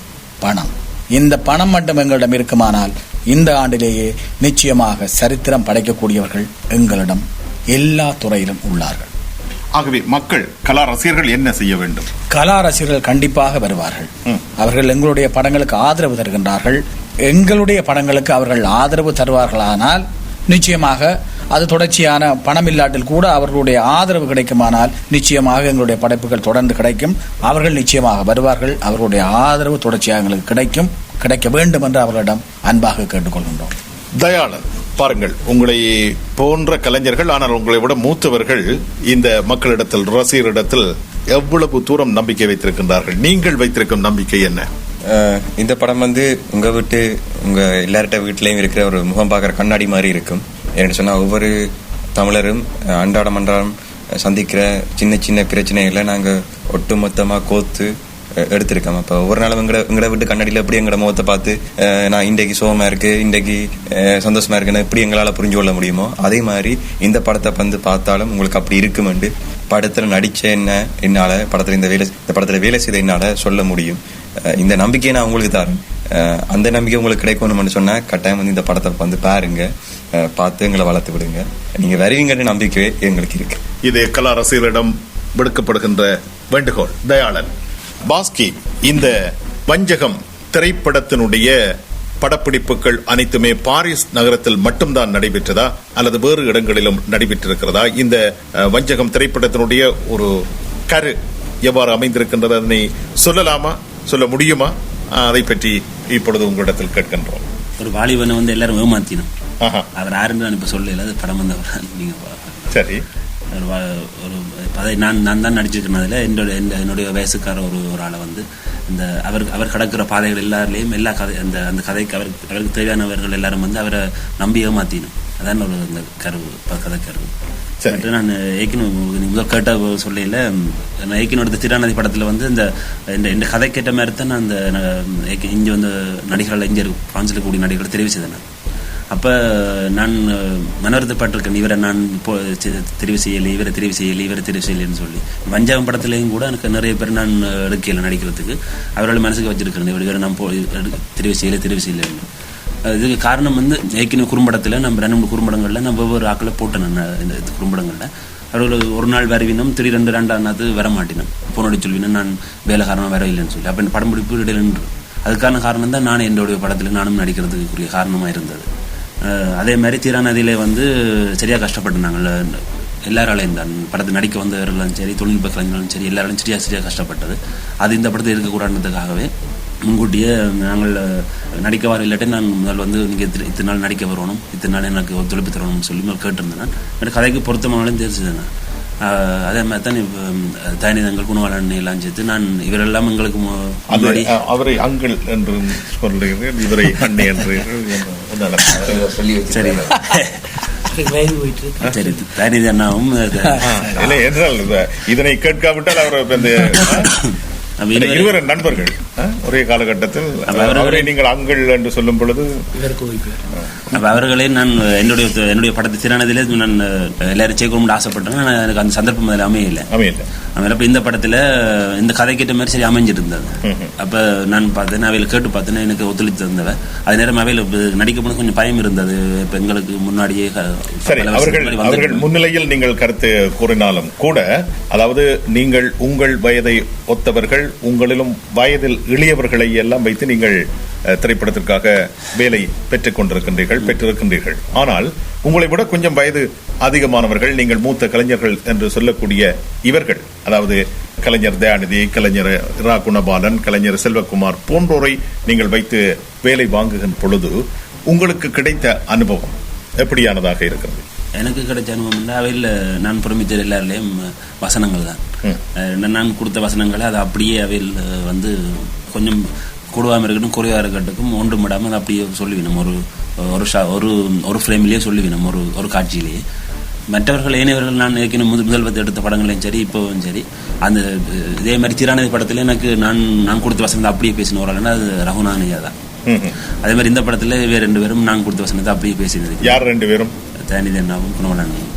பணம். இந்த பணம் மட்டும் எங்களிடம் இருக்குமானால் இந்த ஆண்டிலேயே நிச்சயமாக சரித்திரம் படைக்கக்கூடியவர்கள் எங்களிடம் எல்லா துறையிலும் உள்ளார்கள். ஆகவே மக்கள் கலா ரசிகர்கள் என்ன செய்ய வேண்டும்? கலா ரசிகர்கள் கண்டிப்பாக வருவார்கள். அவர்கள் எங்களுடைய படங்களுக்கு ஆதரவு தருகின்றார்கள். எங்களுடைய படங்களுக்கு அவர்கள் ஆதரவு தருவார்களானால் நிச்சயமாக அது தொடர்ச்சியான பணம் இல்லாட்டில் கூட அவர்களுடைய ஆதரவு கிடைக்குமானால் நிச்சயமாக எங்களுடைய படைப்புகள் தொடர்ந்து கிடைக்கும். அவர்கள் நிச்சயமாக வருவார்கள். அவர்களுடைய ஆதரவு தொடர்ச்சியாக எங்களுக்கு கிடைக்க வேண்டும் என்று அவர்களிடம் அன்பாக கேட்டுக்கொள்கின்றோம். தயாளன், பாருங்கள், உங்களை போன்ற கலைஞர்கள், ஆனால் உங்களை விட மூத்தவர்கள் இந்த மக்களிடத்தில், ரசிகரிடத்தில் எவ்வளவு தூரம் நம்பிக்கை வைத்திருக்கின்றார்கள்? நீங்கள் வைத்திருக்கும் நம்பிக்கை என்ன? இந்த படம் உங்க எல்லார்ட்ட வீட்லயும் இருக்கிற ஒரு முகம் பார்க்குற கண்ணாடி மாதிரி இருக்கும். என்று சொன்னா ஒவ்வொரு தமிழரும் அன்றாடம் சந்திக்கிற சின்ன சின்ன பிரச்சனைகளை நாங்க ஒட்டுமொத்தமா கோத்து எடுத்திருக்கோம். அப்ப ஒவ்வொரு நாளும் எங்கட வீட்டு கண்ணாடியில எப்படி எங்கட முகத்தை பார்த்து நான் இன்றைக்கு சோகமா இருக்கு, இன்றைக்கு சந்தோஷமா இருக்குன்னு எப்படி எங்களால புரிஞ்சு கொள்ள முடியுமோ, அதே மாதிரி இந்த படத்தை பார்த்தாலும் உங்களுக்கு அப்படி இருக்குமெண்டு படத்துல நடிச்ச என்னால இந்த படத்துல வேலை செய்த என்னால சொல்ல முடியும். இந்த நம்பிக்கையை நான் உங்களுக்கு தரேன். அந்த நம்பிக்கை உங்களுக்கு கிடைக்கணும்னு சொன்னா கட்டாயம் இந்த படத்தை பாருங்க, பார்த்து எங்களை வளர்த்து விடுங்க. நீங்க வருவீங்கன்னு நம்பிக்கை எங்களுக்கு இருக்கு. இது கலா ரசிகர்களிடம் விடுக்கப்படுகின்ற வேண்டுகோள். தயாளன், பாஸ்கி, இந்த வஞ்சகம் திரைப்படத்தினுடைய படப்பிடிப்புகள் அனைத்துமே பாரிஸ் நகரத்தில் மட்டும்தான் நடைபெற்றதா அல்லது வேறு இடங்களிலும் நடைபெற்றிருக்கிறதா? இந்த வஞ்சகம் திரைப்படத்தினுடைய ஒரு கரு எவ்வாறு அமைந்திருக்கின்றது, அதனை சொல்லலாமா, சொல்ல முடியுமா? அதை பற்றி இப்பொழுது உங்களிடத்தில் கேட்கின்றோம். ஒரு வாலிபனை எல்லாரும் ஏமாத்தினோம். அவர் யாருன்னு நான் இப்ப சொல்லல, அது படம் வந்தவர். நீங்க சரி, ஒரு நான் தான் நடிச்சிருக்கிறதுல என்னுடைய வயசுக்கார ஒரு ஆளை இந்த அவர் கடக்கிற பாதைகள் எல்லாருலேயும் எல்லா கதை அந்த கதைக்கு அவருக்கு தேவையானவர்கள் எல்லாரும் அவரை நம்பி ஏமாத்தினோம். அதான் ஒரு அந்த கதை கருவு. நான் ஏக்கினும் முதல் கேட்ட சொல்லையில நான் ஏக்கினோட திராநதி படத்துல இந்த கதை கேட்ட மாதிரி தான் நான் இங்க நடிகர்கள் இங்க பிரான்சில் கூடிய நடிகர்கள் தெரிவு செய்தேன். அப்ப நான் மனவருத்தப்பட்டிருக்கேன், இவரை நான் இப்போ தெரிவு செய்யலை, இவரை தெரிவு செய்யலைன்னு சொல்லி. வஞ்சகம் படத்துலையும் கூட எனக்கு நிறைய பேர் நான் எடுக்கல நடிக்கிறதுக்கு. அவர்கள் மனசுக்கு வச்சிருக்கிறேன், இவரை நான் தெரிவு செய்யலை. இதுக்கு காரணம் ஏற்கனவே குறும்படத்துல நம்ம 2-3 குறும்படங்கள்ல நம்ம ஒவ்வொரு ஆக்களை போட்டேன். இந்த குறும்படங்கள்ல அவர்கள் ஒரு நாள் வரவினும் 2-2 வர மாட்டினோம், போனோட சொல்வினும் நான் வேலை காரணம் வர இல்லைன்னு சொல்லி. அப்ப இந்த படம் பிடிப்பு இடையில நின்று. அதுக்கான காரணம் தான் நான் என்னுடைய படத்துல நானும் நடிக்கிறதுக்குரிய காரணமா இருந்தது. அதே மாதிரி தீராநதியில சரியா கஷ்டப்பட்டுனாங்க எல்லாராலையும் தான். படத்தை நடிக்க வந்தவர்களும் சரி, தொழில்நுட்ப கலைஞர்களும் சரி, எல்லாராலும் சரியா கஷ்டப்பட்டது. அது இந்த படத்தை இருக்கக்கூடாதுன்றதுக்காகவே முன்கூட்டியே நாங்கள் நடிக்க வர இல்லாட்டி நான் முதல் நீங்கள் இத்தனை நாள் நடிக்க வரணும், இத்தனை நாள் எனக்கு ஒத்துழைப்பு தரணும்னு சொல்லி கேட்டிருந்தேன். எனக்கு கதைக்கு பொருத்தமானாலும் தெரிஞ்சுது. அதே மாதிரி தான் தயனிதங்கள் குணவாளன் எல்லாம் சேர்த்து நான் இவரெல்லாம் எங்களுக்கு முன்னாடி அவரை அங்கிள் என்று சொல்லுகிறேன், இவரை அண்ணி என்று சரி சரி தயனிதன்னாவும் இதனை கேட்காவிட்டால் அவர் இருவர் நண்பர்கள் ஒரே காலகட்டத்தில் அவரை நீங்கள் அங்கிள் என்று சொல்லும் பொழுது அவர்களே நான் என்னுடைய படத்தை திரானதிலே நான் எல்லாரும் சேர்க்கணும்னு ஆசைப்பட்டேன். எனக்கு அந்த சந்தர்ப்பம் அதில் அமையல. அப்ப இந்த படத்துல இந்த கதை கேட்ட மாதிரி சரி அமைஞ்சிட்டு இருந்தது. அப்ப நான் பார்த்தேன், அவையில கேட்டு பார்த்தேன்னா எனக்கு ஒத்துழைத்து இருந்தவ. அது நேரம் அவையில நடிக்க போன கொஞ்சம் பயம் இருந்தது. இப்ப எங்களுக்கு முன்னாடியே அவர்கள் முன்னிலையில் நீங்கள் கருத்து கூறினாலும் கூட, அதாவது நீங்கள் உங்கள் வயதை ஒத்தவர்கள், உங்களிலும் வயதில் இளையவர்களை எல்லாம் வைத்து நீங்கள் திரைப்படத்திற்காக வேலை பெற்றிருக்கின்றீர்கள். ஆனால் உங்களை விட கொஞ்சம் வயது அதிகமானவர்கள், நீங்கள் மூத்த கலைஞர்கள் என்று சொல்லக்கூடிய இவர்கள், அதாவது கலைஞர் தயாநிதி, கலைஞர் இரா குணபாலன், கலைஞர் செல்வகுமார் போன்றோரை நீங்கள் வைத்து வேலை வாங்குகின்ற பொழுது உங்களுக்கு கிடைத்த அனுபவம் எப்படியானதாக இருக்கிறது? எனக்கு கிடைச்ச அனுபவம் அவையில் நான் பிரமித்த எல்லாருலேயும் வசனங்கள் தான். நான் கொடுத்த வசனங்களை அதை அப்படியே அவையில் கொஞ்சம் கூடுவாமல் இருக்கட்டும், குறைவாக இருக்கட்டும், ஒன்றும் விடாமல் அதை அப்படியே சொல்லுவினோம். ஒரு ஃப்ரேம்லேயே சொல்லுவினோம், ஒரு காட்சியிலேயே. மற்றவர்கள் ஏனையவர்கள் நான் ஏற்கனவே முதல்வத்தை எடுத்த படங்களையும் சரி, இப்போவும் சரி, அந்த இதே மாதிரி தீரானதி படத்துல எனக்கு நான் கொடுத்த வசனத்தை அப்படியே பேசின ஒரு ஆளுன்னா அது ரகுநாதனையா தான். அதே மாதிரி இந்த படத்துல வேறு 2 பேரும் நான் கொடுத்த வசனத்தை அப்படியே பேசினது. யார் 2 பேரும்? தயாநிதி அண்ணாவும் குணவாளனும்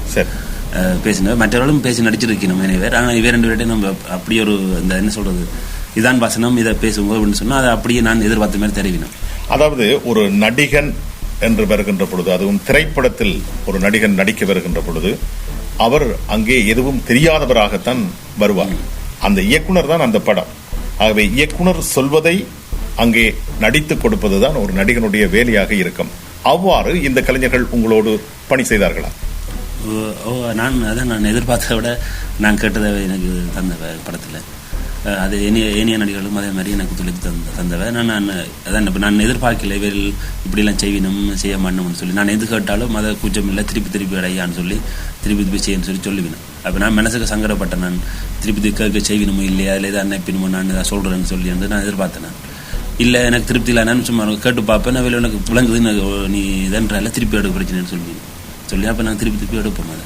பேசினவர். மற்றவர்களும் பேசி நடிச்சிருக்கணும் வேறு. ஆனால் இவே 2 பேர்ட்டையும் நம்ம அப்படி ஒரு இந்த என்ன சொல்றது, இதான் வசனம், இதை பேசுங்க அப்படின்னு சொன்னா அதை அப்படியே நான் எதிர்பார்த்த மாதிரி தெரிவினோம். அதாவது ஒரு நடிகன் என்று வருகின்ற பொழுது, அதுவும் திரைப்படத்தில் ஒரு நடிகன் நடிக்க வருகின்ற பொழுது அவர் அங்கே எதுவும் தெரியாதவராகத்தான் வருவார். அந்த இயக்குனர் தான் அந்த படம். ஆகவே இயக்குனர் சொல்வதை அங்கே நடித்து கொடுப்பதுதான் ஒரு நடிகனுடைய வேலையாக இருக்கும். அவ்வாறு இந்த கலைஞர்கள் உங்களோடு பணி செய்தார்களா? நான் எதிர்பார்த்ததை விட நான் கேட்டதை எனக்கு தந்த படத்துல அது ஏனிய நடிகர்களும் அதே மாதிரி எனக்கு ஒத்துழைப்பு தந்தவ. நான் அதான் இப்போ நான் எதிர்பார்க்கல இவர்கள் இப்படிலாம் செய்யணும் செய்ய மாட்டோம்னு சொல்லி நான் எது கேட்டாலும் அதை கூச்சம் இல்லை திருப்பி அடையான்னு சொல்லி திருப்பி செய்யன்னு சொல்லுவேன். அப்போ நான் மனசுக்கு சங்கடப்பட்டேன். நான் திருப்பி கேட்க செய்யணுமோ இல்லையா இல்லை எதாவது அனுப்பினுமோ நான் இதை சொல்கிறேன்னு சொல்லி வந்து நான் எதிர்பார்த்தேன். நான் இல்லை எனக்கு திருப்தி இல்லை நான் சும்மா கேட்டு பார்ப்பேன். நான் எனக்கு விளங்குது நீ இதன்றால திருப்பி எடுக்க பிரச்சனைன்னு சொல்லி அப்போ நான் திருப்பி எடுப்போம். அதை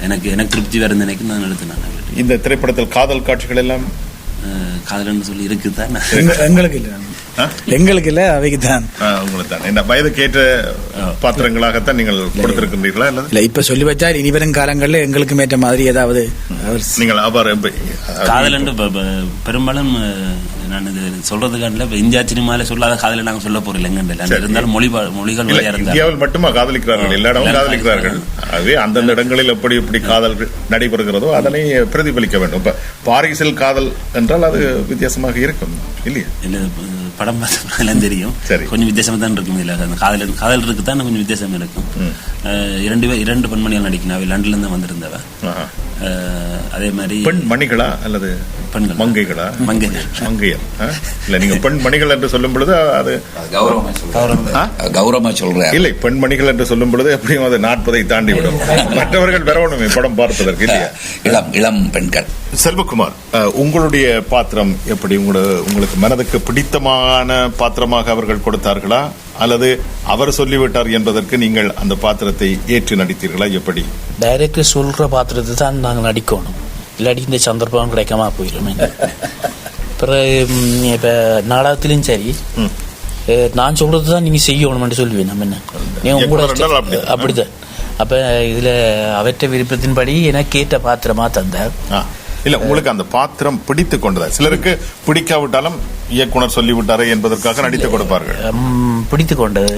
எனக்கு திருப்தி வேறு நினைக்கு நான் எடுத்தேன். இந்த திரைப்படத்தில் காதல் காட்சிகள் எல்லாம் காதல்னு சொல்லி இருக்குதான். எங்களுக்கு இல்ல அவைக்கு தான் உங்களுக்கு தான் என்ன வயதுக்கேற்ற பாத்திரங்களாகத்தான் நீங்கள் கொடுத்திருக்கின்றீர்களா? இல்ல இப்ப சொல்லி வச்சா இனி வரும் காலங்கள்ல எங்களுக்கு ஏற்ற மாதிரி ஏதாவது நீங்கள் காதல் என்று பெரும்பாலும் நான் இது சொல்றதுக்கான இப்ப இந்தியா சினிமால சொல்லாத காதலை நாங்கள் சொல்ல போறோம். எங்க இருந்தாலும் மொழிகள் இந்தியாவில் மட்டுமா காதலிக்கிறார்கள்? எல்லா இடமும் காதலிக்கிறார்கள். அதுவே அந்தந்த இடங்களில் எப்படி காதல் நடைபெறுகிறதோ அதனை பிரதிபலிக்க வேண்டும். இப்ப பாரிஸில் காதல் என்றால் அது வித்தியாசமாக இருக்கும் இல்லையா? இல்ல படம் பார்த்தா தெரியும். கொஞ்சம் வித்தியாசமா தான் இருக்கும். இல்ல அந்த காதல் இருக்குதான் கொஞ்சம் வித்தியாசம் இருக்கும். இரண்டு பெண்மணிகள் நடிக்கணும். அவை லண்டன்ல இருந்து வந்திருந்தவ. அதே மாதிரி பெண் மணிகளா அல்லது பெண்கள் மங்கைகளா? மங்கையர் இல்ல, நீங்க பெண் மணிகள் என்று சொல்லும் பொழுது அது கௌரவமா சொல்றேன். இல்லை, பெண் மணிகள் என்று சொல்லும் பொழுது எப்படியும் அது 40 தாண்டி விடும். மற்றவர்கள் வரணுமே படம் பார்ப்பதற்கு இல்லையா? இளம் பெண்கள். செல்வகுமார், உங்களுடைய பாத்திரம் எப்படி உங்களுக்கு மனதுக்கு பிடித்தமான பாத்திரமாக அவர்கள் கொடுத்தார்களா அல்லது அவர் சொல்லிவிட்டார் என்பதற்கு நீங்கள் அந்த பாத்திரத்தை ஏற்று நடித்தீர்களா? எப்படி? டைரக்டர் சொல்ற பாத்திரத்தை தான் நாங்கள் நடிக்கணும், இல்லாட்டி இந்த சந்தர்ப்பம் கிடைக்காம போயிடும். இப்ப நாடகத்திலும் சரி நான் சொல்றதுதான் நீங்க செய்யணும்னு சொல்லுவேன். நம்ம என்ன நீங்க உங்களோட அப்படிதான். அப்ப இதுல அவற்ற விருப்பத்தின்படி எனக்கு கேட்ட பாத்திரமா தந்தார். இல்ல, உங்களுக்கு அந்த பாத்திரம் பிடித்து கொண்டதா? சிலருக்கு பிடிக்காவிட்டாலும் இயக்குனர் சொல்லிவிட்டாரே என்பதற்காக நடித்து கொடுப்பார்கள். பிடித்து கொண்டது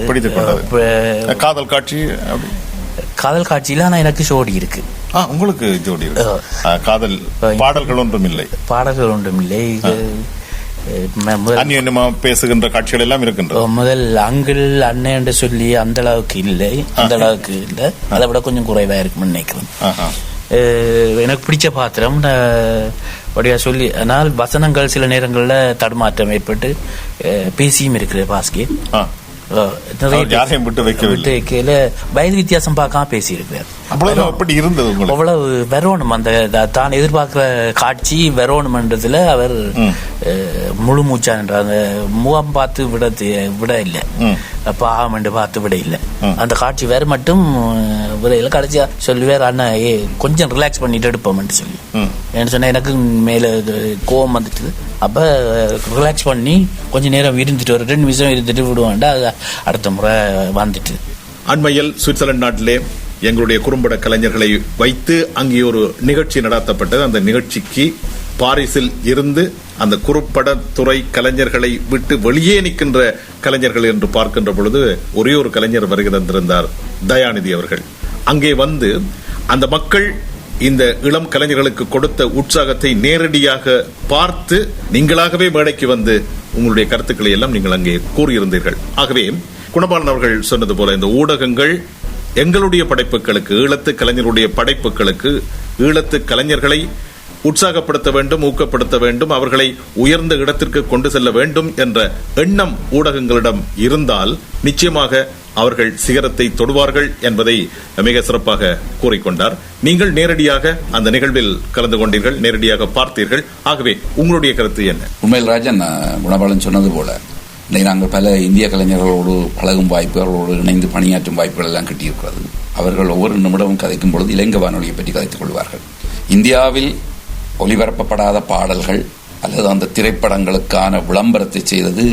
காதல் காட்சி. காதல் காட்சியில ஆனா எனக்கு ஜோடி இருக்கு. உங்களுக்கு ஜோடி இருக்கு. காதல் பாடல்கள் ஒன்றும் இல்லை. பாடல்கள் ஒன்றும் இல்லை. அந்நியமா பேசுகின்ற காட்சிகள் எல்லாம் இருக்கின்றன. முதல் அங்கிள் அண்ணன் என்று சொல்லி அந்த அளவுக்கு இல்லை. அதை விட கொஞ்சம் குறைவா இருக்கும்னு நினைக்கிறேன். எனக்கு பிடிச்ச பாத்திரம் அப்படியா சொல்லி, ஆனால் வசனங்கள் சில நேரங்கள்ல தடுமாற்றம் ஏற்பட்டு பேசியும் இருக்கிற பாஸ்கே வைக்கல வயது வித்தியாசம் பார்க்காம பேசி இருக்கிறார். அவ்வளவு வரணும் அந்த தான் எதிர்பார்க்கிற காட்சி வரணும்ன்றதுல அவர் முழு மூச்சா என்ற அந்த முகம் பார்த்து விட இல்லை, பாவம் என்று பார்த்து விட இல்லை. அந்த காட்சி வேற மட்டும் விடையில கடைசியா சொல்லுவார், அண்ணா கொஞ்சம் ரிலாக்ஸ் பண்ணிட்டு எடுப்போம்னு சொல்லி. என்ன சொன்னா எனக்கு மேல கோவம் வந்துட்டு, அப்ப ரிலாக்ஸ் பண்ணி கொஞ்ச நேரம் இருந்துட்டு ஒரு 2 நிமிஷம் இருந்துட்டு விடுவாண்டா அடுத்த முறை வந்துட்டு. அண்மையில் சுவிட்சர்லாந்து நாட்டிலே எங்களுடைய குறும்பட கலைஞர்களை வைத்து அங்கே ஒரு நிகழ்ச்சி நடத்தப்பட்டது. அந்த நிகழ்ச்சிக்கு பாரிஸில் இருந்து அந்த குறும்படத்துறை கலைஞர்களை விட்டு வெளியே நிற்கின்ற கலைஞர்கள் என்று பார்க்கின்ற பொழுது ஒரே ஒரு கலைஞர் வருகை தந்திருந்தார், தயாநிதி அவர்கள். அங்கே வந்து அந்த மக்கள் இந்த இளம் கலைஞர்களுக்கு கொடுத்த உற்சாகத்தை நேரடியாக பார்த்து நீங்களாகவே மேடைக்கு வந்து உங்களுடைய கருத்துக்களை எல்லாம் நீங்கள் அங்கே கூறியிருந்தீர்கள். ஆகவே குணபாலன் அவர்கள் சொன்னது போல இந்த ஊடகங்கள் எங்களுடைய படைப்புகளுக்கு, ஈழத்து கலைஞருடைய படைப்புகளுக்கு, ஈழத்து கலைஞர்களை உற்சாகப்படுத்த வேண்டும், ஊக்கப்படுத்த வேண்டும், அவர்களை உயர்ந்த இடத்திற்கு கொண்டு செல்ல வேண்டும் என்ற எண்ணம் ஊடகங்களிடம் இருந்தால் நிச்சயமாக அவர்கள் சிகரத்தை தொடுவார்கள் என்பதை மிக சிறப்பாக கூறிக்கொண்டார். நீங்கள் நேரடியாக அந்த நிகழ்வில் கலந்து கொண்டீர்கள், நேரடியாக பார்த்தீர்கள். ஆகவே உங்களுடைய கருத்து என்ன? உண்மையில் ராஜன் குணபாலன் சொன்னது போல நாங்கள் பல இந்திய கலைஞர்களோடு பழகும் வாய்ப்பு, அவர்களோடு இணைந்து பணியாற்றும் வாய்ப்புகள் எல்லாம் கிட்டியிருக்கிறது. அவர்கள் ஒவ்வொரு நிமிடமும் கதைக்கும் பொழுது இலங்கை வானொலியை பற்றி கதைத்துக் கொள்வார்கள். இந்தியாவில் ஒளிபரப்பப்படாத பாடல்கள் அல்லது அந்த திரைப்படங்களுக்கான விளம்பரத்தை செய்தது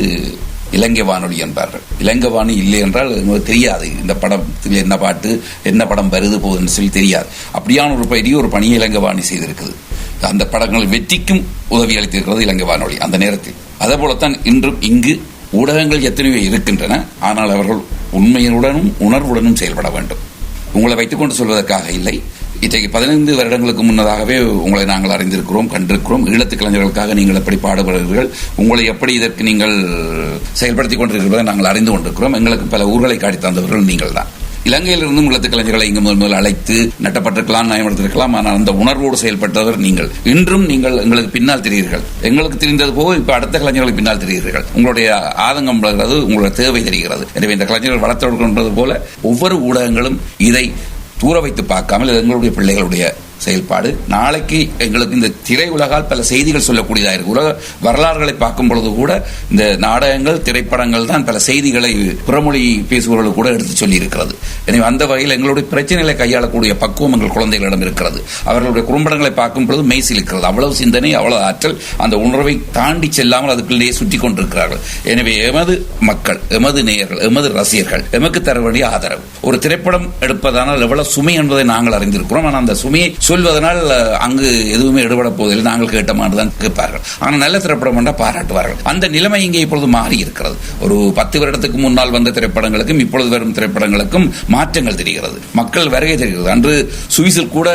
இலங்கை வானொலி என்பார்கள். இலங்கை வானொலி இல்லை என்றால் எங்களுக்கு தெரியாது இந்த படத்தில் என்ன பாட்டு என்ன படம் வருது போகுதுன்னு சொல்லி தெரியாது. அப்படியான ஒரு பெரிய ஒரு பணியை இலங்கை வானொலி செய்திருக்குது. அந்த படங்கள் வெற்றிக்கும் உதவி அளித்திருக்கிறது இலங்கை வானொலி அந்த நேரத்தில். அதே போலத்தான் இன்றும் இங்கு ஊடகங்கள் எத்தனையோ இருக்கின்றன. ஆனால் அவர்கள் உண்மையுடனும் உணர்வுடனும் செயல்பட வேண்டும். உங்களை வைத்துக் கொண்டு சொல்வதற்காக இல்லை. இன்றைக்கு 15 வருடங்களுக்கு முன்னதாகவே உங்களை நாங்கள் அறிந்திருக்கிறோம், கண்டிருக்கிறோம். ஈழத்து கலைஞர்களுக்காக நீங்கள் எப்படி பாடுபடுகிறீர்கள், உங்களை எப்படி இதற்கு நீங்கள் செயல்படுத்திக் கொண்டிருக்கிறதை நாங்கள் அறிந்து கொண்டிருக்கிறோம். எங்களுக்கு பல ஊர்களை காட்டி தந்தவர்கள் நீங்கள் தான். இலங்கையிலிருந்து ஈழத்து கலைஞர்களை இங்கு முதல் அழைத்து நட்டப்பட்டிருக்கலாம், நியாயப்படுத்திருக்கலாம். ஆனால் அந்த உணர்வோடு செயல்பட்டவர் நீங்கள். இன்றும் நீங்கள் எங்களுக்கு பின்னால் தெரிகிறீர்கள். எங்களுக்கு தெரிந்தது போக இப்ப அடுத்த கலைஞர்களுக்கு பின்னால் தெரிகிறீர்கள். உங்களுடைய ஆதங்கம் வளர்கிறது, உங்களுடைய தேவை தெரிகிறது. எனவே இந்த கலைஞர்கள் வளர்த்தெடுக்கின்றது போல ஒவ்வொரு ஊடகங்களும் இதை தூர வைத்து பார்க்காமல் எங்களுடைய பிள்ளைகளுடைய செயல்பாடு நாளைக்கு எங்களுக்கு இந்த திரை உலகால் பல செய்திகள் சொல்லக்கூடியதாக இருக்கு. உலக வரலாறுகளை பார்க்கும் பொழுது கூட இந்த நாடகங்கள், திரைப்படங்கள் தான் பல செய்திகளை புறமொழி பேசுபவர்கள் கூட எடுத்து சொல்லி இருக்கிறது. எனவே அந்த வகையில் எங்களுடைய பிரச்சனைகளை கையாளக்கூடிய பக்குவம் எங்கள் குழந்தைகளிடம் இருக்கிறது. அவர்களுடைய குறும்படங்களை பார்க்கும் பொழுது மெய்சில் இருக்கிறது. அவ்வளவு சிந்தனை, அவ்வளவு ஆற்றல், அந்த உணர்வை தாண்டி செல்லாமல் அதுக்குள்ளேயே சுற்றி கொண்டிருக்கிறார்கள். எனவே எமது மக்கள், எமது நேயர்கள், எமது ரசிகர்கள் எமக்கு தர வேண்டிய ஆதரவு. ஒரு திரைப்படம் எடுப்பதானால் எவ்வளவு சுமை என்பதை நாங்கள் அறிந்திருக்கிறோம். ஆனால் அந்த சுமையை சொல்வதனால் அங்கு எதுவுமே எடுபட போவதில்லை. நாங்கள் கேட்ட மாதிரிதான் கேட்பார்கள். ஆனால் நல்ல திரைப்படம் என்றால் பாராட்டுவார்கள். அந்த நிலைமை இங்கே இப்பொழுது மாறி இருக்கிறது. ஒரு 10 வருடத்துக்கு முன்னால் வந்த திரைப்படங்களுக்கும் இப்பொழுது வரும் திரைப்படங்களுக்கும் மாற்றங்கள் தெரிகிறது. மக்கள் வருகை தெரிகிறது. அன்று சுவிஸில் கூட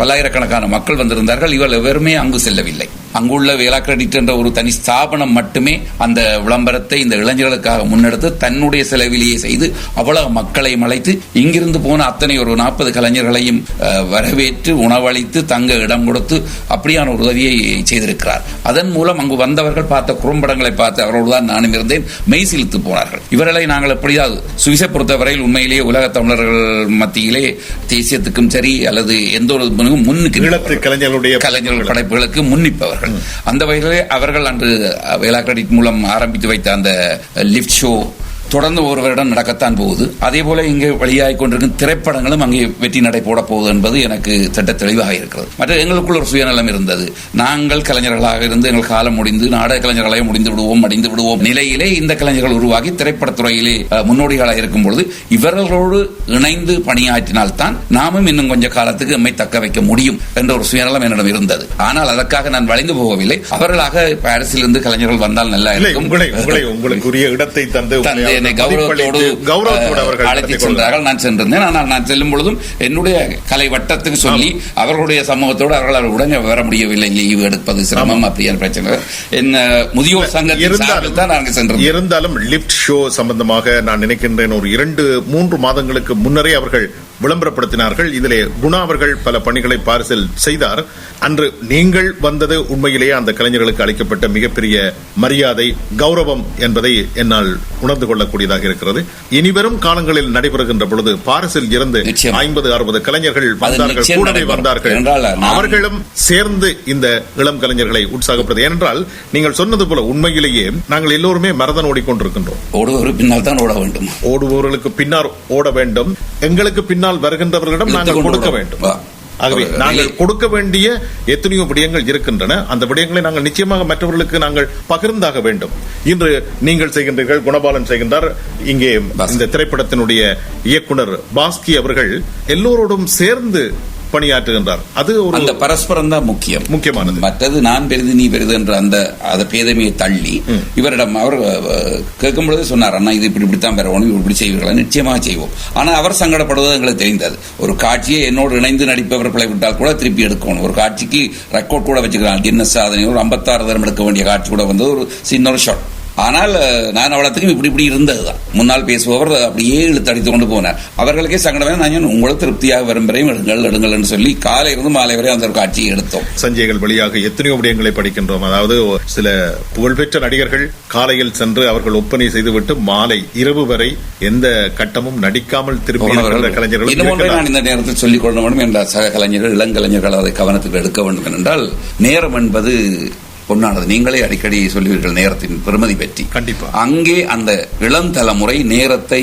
பல்லாயிரக்கணக்கான மக்கள் வந்திருந்தார்கள். இவள் வெறுமே அங்கு செல்லவில்லை. அங்குள்ள வேலா கிரெடிட் என்ற ஒரு தனி ஸ்தாபனம் மட்டுமே அந்த விளம்பரத்தை இந்த இளைஞர்களுக்காக முன்னெடுத்து தன்னுடைய செலவிலேயே செய்து அவ்வளவு மக்களையும் அழைத்து இங்கிருந்து போன அத்தனை ஒரு 40 கலைஞர்களையும் வரவேற்று உணவளித்து தங்க இடம் கொடுத்து அப்படியான ஒரு உதவியை செய்திருக்கிறார். அதன் மூலம் அங்கு வந்தவர்கள் பார்த்த குறும்படங்களை பார்த்து அவரோடு தான் நானும் இருந்தேன், மெய் சிலித்து போனார்கள். இவர்களை நாங்கள் எப்படியாவது சுவிஸை பொறுத்தவரையில் உண்மையிலேயே உலக தமிழர்கள் மத்தியிலே தேசியத்துக்கும் சரி அல்லது எந்த ஒரு முன்னுக்கு கலைஞர்கள் படைப்புகளுக்கு முன்னிப்பவர்கள். அந்த வகையிலே அவர்கள் அன்று வேலா கிரெடிட் மூலம் ஆரம்பித்து வைத்த அந்த லிஃப்ட் ஷோ தொடர்ந்து ஒரு வருடம் நடக்கத்தான் போகுது. அதே போல இங்கே வெளியாகிக் கொண்டிருக்கும் திரைப்படங்களும் அங்கே வெற்றி நடை போட போகுது என்பது எனக்கு திட்ட தெளிவாக இருக்கிறது. மற்ற எங்களுக்குள்ள ஒரு சுயநலம் இருந்தது. நாங்கள் கலைஞர்களாக இருந்து எங்கள் காலம் முடிந்து நாடக கலைஞர்களாக முடிந்து விடுவோம், அடைந்து விடுவோம் நிலையிலே இந்த கலைஞர்கள் உருவாகி திரைப்படத்துறையிலே முன்னோடிகளாக இருக்கும் பொழுது இவர்களோடு இணைந்து பணியாற்றினால்தான் நாமும் இன்னும் கொஞ்ச காலத்துக்கு நம்மை தக்க வைக்க முடியும் என்ற ஒரு சுயநலம் என்னிடம் இருந்தது. ஆனால் அதற்காக நான் வளைந்து போகவில்லை. அவர்களாக பாரிஸிலிருந்து கலைஞர்கள் வந்தால் நல்லா இருக்கும். உங்களுக்குரிய இடத்தை தந்து கௌரவத்தோடு அழைத்து சென்றார்கள். நான் சென்றிருந்தேன். ஆனால் நான் செல்லும் பொழுதும் என்னுடைய கலை வட்டத்துக்கு சொல்லி அவர்களுடைய சமூகத்தோடு அவர்கள் உடனே வர முடியவில்லை. லீவு எடுப்பது சிரமம் அப்படியான பிரச்சனை. என்ன முதியோர் சங்கத்தில் தான் நாங்கள் சென்றோம். இருந்தாலும் லிப்ட் ஷோ சம்பந்தமாக நான் நினைக்கின்றேன் ஒரு 2-3 மாதங்களுக்கு முன்னரே அவர்கள் விளம்பரப்படுத்தினார்கள். இதிலே குணா அவர்கள் பல பணிகளை பாரிஸில் செய்தார். அன்று நீங்கள் வந்தது உண்மையிலேயே அந்த கலைஞர்களுக்கு அளிக்கப்பட்ட மிகப்பெரிய மரியாதை, கௌரவம் என்பதை என்னால் உணர்ந்து கொள்ளக்கூடியதாக இருக்கிறது. இனிவரும் காலங்களில் நடைபெறுகின்ற பொழுது பாரிஸில் இருந்து 50-60 கலைஞர்கள் வந்தார்கள், கூடவே வந்தார்கள். அவர்களும் சேர்ந்து இந்த இளம் கலைஞர்களை உற்சாகப்படுத்த. ஏனென்றால் நீங்கள் சொன்னது போல உண்மையிலேயே நாங்கள் எல்லோருமே மரதன் ஓடிக்கொண்டிருக்கின்றோம். ஓடுபவர்கள் பின்னால் தான் ஓட வேண்டும். ஓடுபவர்களுக்கு பின்னால் ஓட வேண்டும். எங்களுக்கு பின்னால் வருகின்றவர்களிடம் நாங்கள் கொடுக்க வேண்டும். ஆகவே நாங்கள் கொடுக்க வேண்டிய எத்தனையோ விடயங்கள் இருக்கின்றன. அந்த விடயங்களை நாங்கள் நிச்சயமாக மற்றவர்களுக்கு நாங்கள் பகிர்ந்தாக வேண்டும். இன்று நீங்கள் செய்கின்றீர்கள், குணபாலன் செய்கின்றார். இங்கே இந்த திரைப்படத்தினுடைய இயக்குனர் பாஸ்கி அவர்கள் எல்லோரோடும் சேர்ந்து பணியாற்றுகின்றார். அது ஒரு அந்த பரஸ்பரம் தான் முக்கியமானது. மற்றது நான் பெரிது நீ பெரிது என்ற அந்த பேதமையை தள்ளி இவரிடம் அவர் கேட்கும் பொழுது சொன்னார், அண்ணா இது இப்படித்தான் பெறணும், இப்படி செய்வீர்களா? நிச்சயமாக செய்வோம். ஆனால் அவர் சங்கடப்படுவது எங்களுக்கு தெரிந்தது. ஒரு காட்சியை என்னோடு இணைந்து நடிப்பவர் பிழை விட்டால் கூட திருப்பி எடுக்கணும். ஒரு காட்சிக்கு ரெக்கார்ட் கூட வச்சுக்கிறாங்க. கின்னஸ் சாதனை ஒரு 56 தரம் எடுக்க வேண்டிய காட்சி கூட வந்தது ஒரு சின்ன ஒரு ஷாட். ஆனால் நான் அவ்வளத்துக்கும் இப்படி இருந்ததுதான். முன்னால் பேசுபவர் அப்படியே இழுத்து அடித்து கொண்டு போனார். அவர்களுக்கே சங்கடமே. நான் உங்களுக்கு திருப்தியாக விரும்புகிறேன், எடுங்கள் என்று சொல்லி காலை இருந்து மாலை வரை அந்த ஒரு காட்சியை எடுத்தோம். சஞ்சய்கள் வழியாக எத்தனையோ விடயங்களை படிக்கின்றோம். அதாவது சில புகழ்பெற்ற நடிகர்கள் காலையில் சென்று அவர்கள் ஒப்பனை செய்துவிட்டு மாலை இரவு வரை எந்த கட்டமும் நடிக்காமல் திரும்பி கலைஞர்கள். நான் இந்த நேரத்தில் சொல்லிக் கொள்ள வேண்டும் என்ற சக கலைஞர்கள், இளங்கலைஞர்கள் அதை கவனத்தில் எடுக்க வேண்டும் என்றால் நேரம் என்பது பொன்னானது. நீங்களே அடிக்கடி சொல்லுவீர்கள் நேரத்தின் பெருமதி பற்றி. கண்டிப்பா அங்கே அந்த இளம் தலைமுறை நேரத்தை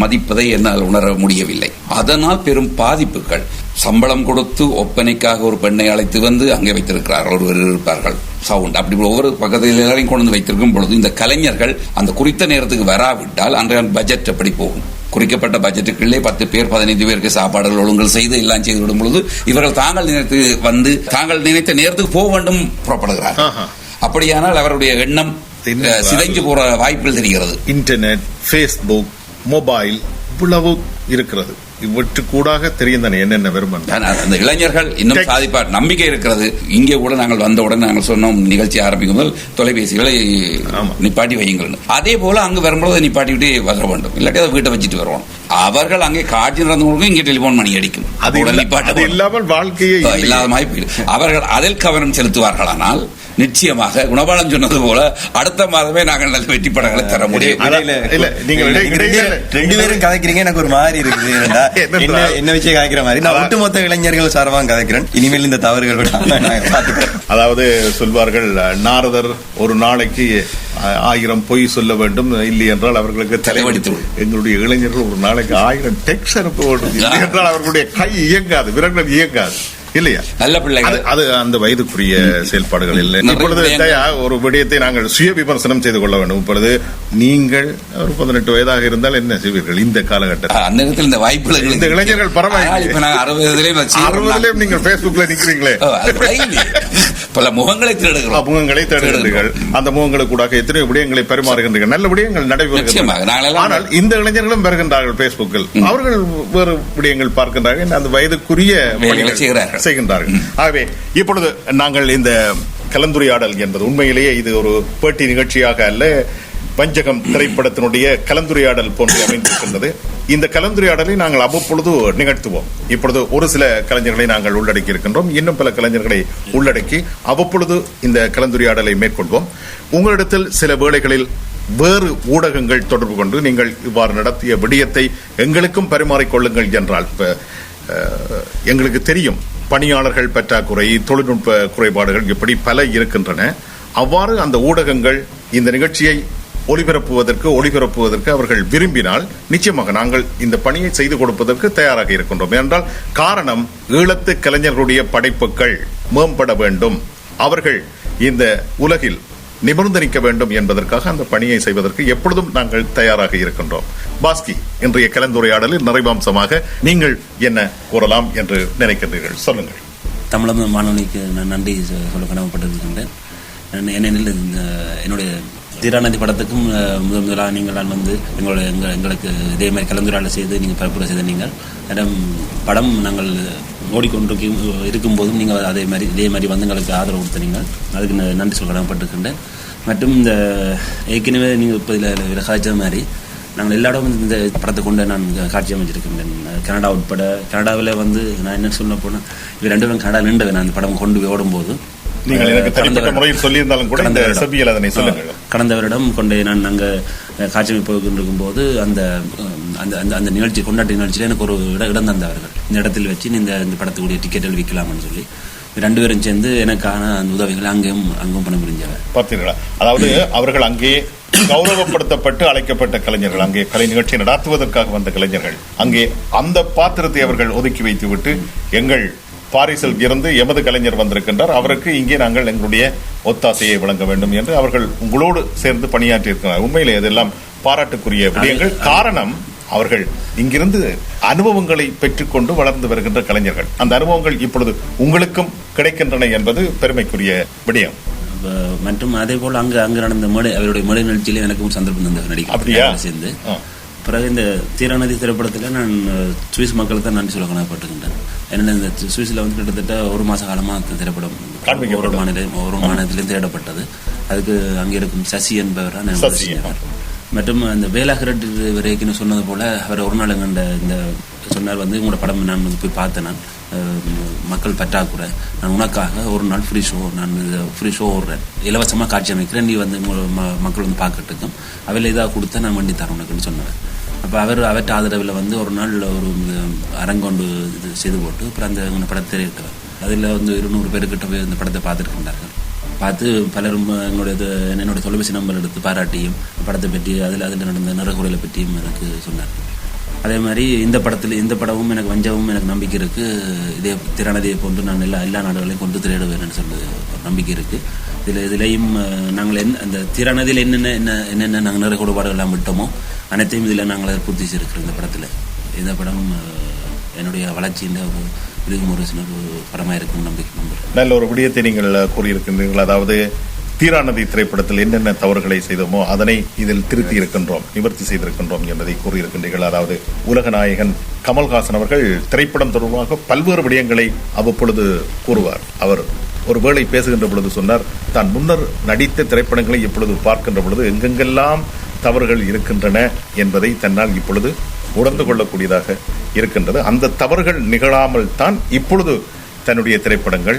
மதிப்பதை என்னால் உணர முடியவில்லை. அதனால் பெரும் பாதிப்புகள். சம்பளம் கொடுத்து ஒப்பனைக்காக ஒரு பெண்ணை அழைத்து வந்து அங்கே வைத்திருக்கிறார்கள், ஒருவர் இருப்பார்கள், சவுண்ட் அப்படி ஒவ்வொரு பக்கத்தில் எல்லாரையும் கொண்டு வைத்திருக்கும் பொழுது இந்த கலைஞர்கள் அந்த குறித்த நேரத்துக்கு வராவிட்டால் அன்றைய பட்ஜெட் எப்படி போகும்? குறிக்கப்பட்ட பட்ஜெட்டுக்குள்ளே 10 பேர் 15 பேருக்கு சாப்பாடுகள் ஒழுங்கல் செய்து எல்லாம் செய்து விடும் பொழுது இவர்கள் தாங்கள் நினைத்த நேரத்துக்கு போக வேண்டும் புறப்படுகிறார்கள். அப்படியானால் அவருடைய எண்ணம் சிதைஞ்சு போற வாய்ப்புகள் தெரிகிறது. இன்டர்நெட், ஃபேஸ்புக், மொபைல், இவ்வளவு இருக்கிறது, இவற்றுக்கூடாக தெரியும் தானே என்னென்ன விரும்பும். அந்த இளைஞர்கள் இன்னும் சாதிப்பார் நம்பிக்கை இருக்கிறது. இங்கே கூட நாங்கள் வந்தவுடன் நாங்கள் சொன்னோம், நிகழ்ச்சி ஆரம்பிக்கும் போது தொலைபேசிகளை நிப்பாட்டி வையுங்கள். அதே போல அங்கு வரும்போது நிப்பாட்டி விட்டு வர வேண்டும், இல்லாட்டி அதை வீட்டை வச்சுட்டு வருவோம். அவர்கள் அங்கே காட்சி நடந்தவங்களுக்கும் இங்கே டெலிபோன் மணி அடிக்கும். அது இல்லாமல் வாழ்க்கையே இல்லாத மாதிரி போயிடும். அவர்கள் அதில் கவனம் செலுத்துவார்களானால் நிச்சயமாக குணபாலம் சொன்னது போல அடுத்த மாதமே நாங்கள் நல்ல வெற்றி படங்களை தர முடியும். ரெண்டு பேரும் கதைக்கிறீங்க, எனக்கு ஒரு மாதிரி இருக்குது. என்ன வச்சு கதைக்கிற மாதிரி நான் ஒட்டுமொத்த இளைஞர்கள் சார்பாக கதைக்கிறேன். இனிமேல் இந்த தவறுகள் அதாவது சொல்வார்கள், நாரதர் ஒரு நாளைக்கு 1000 பொய் சொல்ல வேண்டும், இல்லை என்றால் அவர்களுக்கு தலைவடித்து. எங்களுடைய இளைஞர்கள் ஒரு நாளைக்கு 1000 டெக்ஸ்ட் அனுப்ப வேண்டும், இல்லை என்றால் அவர்களுடைய கை இயங்காது, விரல்கள் இயங்காது, இல்லையா? நல்ல பிள்ளைகள். அது அந்த வயதுக்குரிய செயல்பாடுகள் இல்லை. இப்பொழுது ஒரு விடயத்தை நாங்கள் சுய விமர்சனம் செய்து கொள்ள வேண்டும். இப்பொழுது நீங்கள் ஒரு 18 வயதாக இருந்தால் என்ன செய்வீர்கள் இந்த காலகட்டத்தில்? அந்த நேரத்தில் இந்த வாய்ப்புகள் இந்த இளைஞர்கள் பரவாயில்லை. 60 நீங்கள் பேஸ்புக்ல நிக்கிறீங்களே, பல முகங்களை தேடுகிறீர்கள். அந்த முகங்களுக்கு கூட எத்தனையோ விடயங்களை பரிமாறுகின்றீர்கள், நல்ல விடயங்கள் நடைபெறுகின்றன. ஆனால் இந்த இளைஞர்களும் வருகின்றார்கள் பேஸ்புக்கில், அவர்கள் வேறு விடயங்கள் பார்க்கின்றார்கள், அந்த வயதுக்குரிய செய்கின்றார்கள். ஆகவே இப்பொழுது நாங்கள் இந்த கலந்துரையாடல் என்பது உண்மையிலேயே இது ஒரு பேட்டி நிகழ்ச்சியாக அல்ல, வஞ்சகம் திரைப்படத்தினுடைய கலந்துரையாடல் போன்று அமைந்திருக்கின்றது. இந்த கலந்துரையாடலை நாங்கள் அவ்வப்பொழுது நிகழ்த்துவோம். இப்பொழுது ஒரு சில கலைஞர்களை நாங்கள் உள்ளடக்கி இருக்கின்றோம், இன்னும் பல கலைஞர்களை உள்ளடக்கி அவ்வப்பொழுது இந்த கலந்துரையாடலை மேற்கொள்வோம். உங்களிடத்தில் சில வேளைகளில் வேறு ஊடகங்கள் தொடர்பு கொண்டு நீங்கள் இவ்வாறு நடத்திய விடயத்தை எங்களுக்கும் பரிமாறிக்கொள்ளுங்கள் என்றால், எங்களுக்கு தெரியும் பணியாளர்கள் பற்றாக்குறை, தொழில்நுட்ப குறைபாடுகள் இப்படி பல இருக்கின்றன. அவ்வாறு அந்த ஊடகங்கள் இந்த நிகழ்ச்சியை ஒளிபரப்புவதற்கு அவர்கள் விரும்பினால் நிச்சயமாக நாங்கள் இந்த பணியை செய்து கொடுப்பதற்கு தயாராக இருக்கின்றோம். என்றால் காரணம், ஈழத்து கலைஞர்களுடைய படைப்புகள் மேம்பட வேண்டும், அவர்கள் இந்த உலகில் நிபந்தனிக்க வேண்டும் என்பதற்காக அந்த பணியை செய்வதற்கு எப்பொழுதும் நாங்கள் தயாராக இருக்கின்றோம். பாஸ்கி, இன்றைய கலந்துரையாடலில் நிறைவாம்சமாக நீங்கள் என்ன கூறலாம் என்று நினைக்கின்றீர்கள்? சொல்லுங்கள். தமிழ் மாணவனுக்கு நான் நன்றி சொல்ல கடமைப்பட்டிருக்கின்றேன். ஏனெனில் என்னுடைய தீராநதி படத்துக்கும் முதலாக நீங்கள் நான் வந்து எங்களுக்கு இதே மாதிரி கலந்துரையாடல் செய்து நீங்கள் பரப்புரை செய்த நீங்கள் படம் நாங்கள் ஓடிக்கொண்டு இருக்கும்போதும் நீங்கள் இதே மாதிரி வந்து எங்களுக்கு ஆதரவு கொடுத்தீங்க, அதுக்கு நன்றி சொல்ல கடமைப்பட்டிருக்கின்றேன். மற்றும் இந்த ஏற்கனவே நீங்கள் இப்போ இதில் விலகாய்ச்ச மாதிரி நாங்கள் எல்லா இடமும் இந்த படத்தை கொண்டு நான் காட்சி அமைச்சிருக்கின்றேன். கனடா உட்பட, கனடாவில் வந்து நான் என்ன சொல்ல போனால் இது 2 பேரும் கனடா நின்றவன் அந்த படம் கொண்டு போய் ஓடும்போது கடந்த வருடம் கொண்டு நான் நாங்கள் காட்சி அமைப்பு போது அந்த அந்த நிகழ்ச்சி கொண்டாட்ட நிகழ்ச்சியில் எனக்கு ஒரு இடம் தந்தவர்கள், இந்த இடத்தில் வச்சு இந்த படத்துக்குரிய டிக்கெட்டில் விற்கலாம்னு சொல்லி 2 பேரும் சேர்ந்து எனக்கான அந்த உதவிகளை அங்கும் பண்ண முடிஞ்சவர். பார்த்தீர்களா? அதாவது அவர்கள் அங்கே கௌரவப்படுத்தப்பட்டு அழைக்கப்பட்ட கலைஞர்கள், அங்கே கலை நிகழ்ச்சி நடாத்துவதற்காக வந்த கலைஞர்கள், அங்கே அந்த பாத்திரத்தை அவர்கள் ஒதுக்கி வைத்துவிட்டு எங்கள் பாரிஸில் இருந்து எமது கலைஞர் வந்திருக்கின்றார், அவருக்கு இங்கே நாங்கள் எங்களுடைய ஒத்தாசையை வழங்க வேண்டும் என்று அவர்கள் உங்களோடு சேர்ந்து பணியாற்றி இருக்கிறார். உண்மையிலே இதெல்லாம் பாராட்டுக்குரிய விடயங்கள். காரணம், அவர்கள் இங்கிருந்து அனுபவங்களை பெற்றுக்கொண்டு வளர்ந்து வருகின்ற கலைஞர்கள். அந்த அனுபவங்கள் இப்பொழுது உங்களுக்கும் கிடைக்கின்றன என்பது பெருமைக்குரிய விடயம். மற்றும் அதே போல் அங்கு நடந்த அவருடைய மேடை நிகழ்ச்சியில எனக்கும் சந்தர்ப்பம் தந்த நடிகை சேர்ந்து பிறகு இந்த தீராநதி திரைப்படத்தில் நான் சுவிஸ் மக்களுக்கு தான் நன்றி சொல்ல கடமைப்பட்டிருக்கின்றேன். ஏன்னா இந்த சுவிஸில் வந்து கிட்டத்தட்ட 1 மாத காலமாக திரைப்படம் ஒரு மாநிலத்திலையும் தேடப்பட்டது. அதுக்கு அங்கே இருக்கும் சசி என்பவர் மற்றும் அந்த வேலாகிரட் வரைக்கும் சொன்னது போல அவர் ஒரு நாள் கண்ட இந்த சொன்னார் வந்து உங்களோட படம் நான் வந்து போய் பார்த்தேன், நான் மக்கள் பற்றாக்குறை, நான் உனக்காக ஒரு நாள் ஃப்ரீ ஷோ ஓடுறேன், இலவசமாக காட்சி அமைக்கிறேன், நீ வந்து மக்கள் வந்து பார்க்கறதுக்கும் அவையில் இதாக கொடுத்தா நான் வண்டி தரேன் உனக்குன்னு சொன்னார். அப்போ அவற்ற ஆதரவில் வந்து ஒரு நாள் ஒரு அரங்கொண்டு இது செய்து போட்டு அப்புறம் அந்த படத்தை திரையிட்டவர். அதில் வந்து 200 பேருக்கிட்ட போய் இந்த படத்தை பார்த்துருக்கின்றார்கள். பார்த்து பலரும் என்னோட தொலைபேசி நம்பர் எடுத்து பாராட்டியும் படத்தை பற்றி அதில் நடந்த நிறகுறைகளை பற்றியும் எனக்கு சொன்னார். அதே மாதிரி இந்த படமும் எனக்கு வஞ்சமும் எனக்கு நம்பிக்கை இருக்குது. இதே திறனதையை போன்று நான் எல்லா நாடுகளையும் கொண்டு திரையிடுவேன் சொல்லி ஒரு நம்பிக்கை இருக்குது. இதுலேயும் நாங்கள் அந்த திறனதில் என்னென்ன நாங்கள் நிற குறைபாடுகள் எல்லாம் விட்டோமோ அனைத்தையும் இதில் நாங்கள் பூர்த்தி செய்திருக்கிறோம். இந்த படத்தில் இந்த படம் என்னுடைய வளர்ச்சியின் இதுவும் ஒரு படமாக இருக்குன்னு நம்புகிறேன். நல்ல ஒரு விடயத்தை நீங்கள் கூறியிருக்கின்றீர்கள். அதாவது தீராநதி திரைப்படத்தில் என்னென்ன தவறுகளை செய்தோமோ அதனை இதில் திருத்தி இருக்கின்றோம், நிவர்த்தி செய்திருக்கின்றோம் என்பதை கூறியிருக்கின்றீர்கள். அதாவது உலக நாயகன் கமல்ஹாசன் அவர்கள் திரைப்படம் தொடர்பாக பல்வேறு விடயங்களை அவ்வப்பொழுது கூறுவார். அவர் ஒரு வேளை பேசுகின்ற பொழுது சொன்னார், தான் முன்னர் நடித்த திரைப்படங்களை இப்பொழுது பார்க்கின்ற பொழுது எங்கெங்கெல்லாம் தவறுகள் இருக்கின்றன என்பதை தன்னால் இப்பொழுது உணர்ந்து கொள்ளக்கூடியதாக இருக்கின்றது. அந்த தவறுகள் நிகழாமல் தான் இப்பொழுது தன்னுடைய திரைப்படங்கள்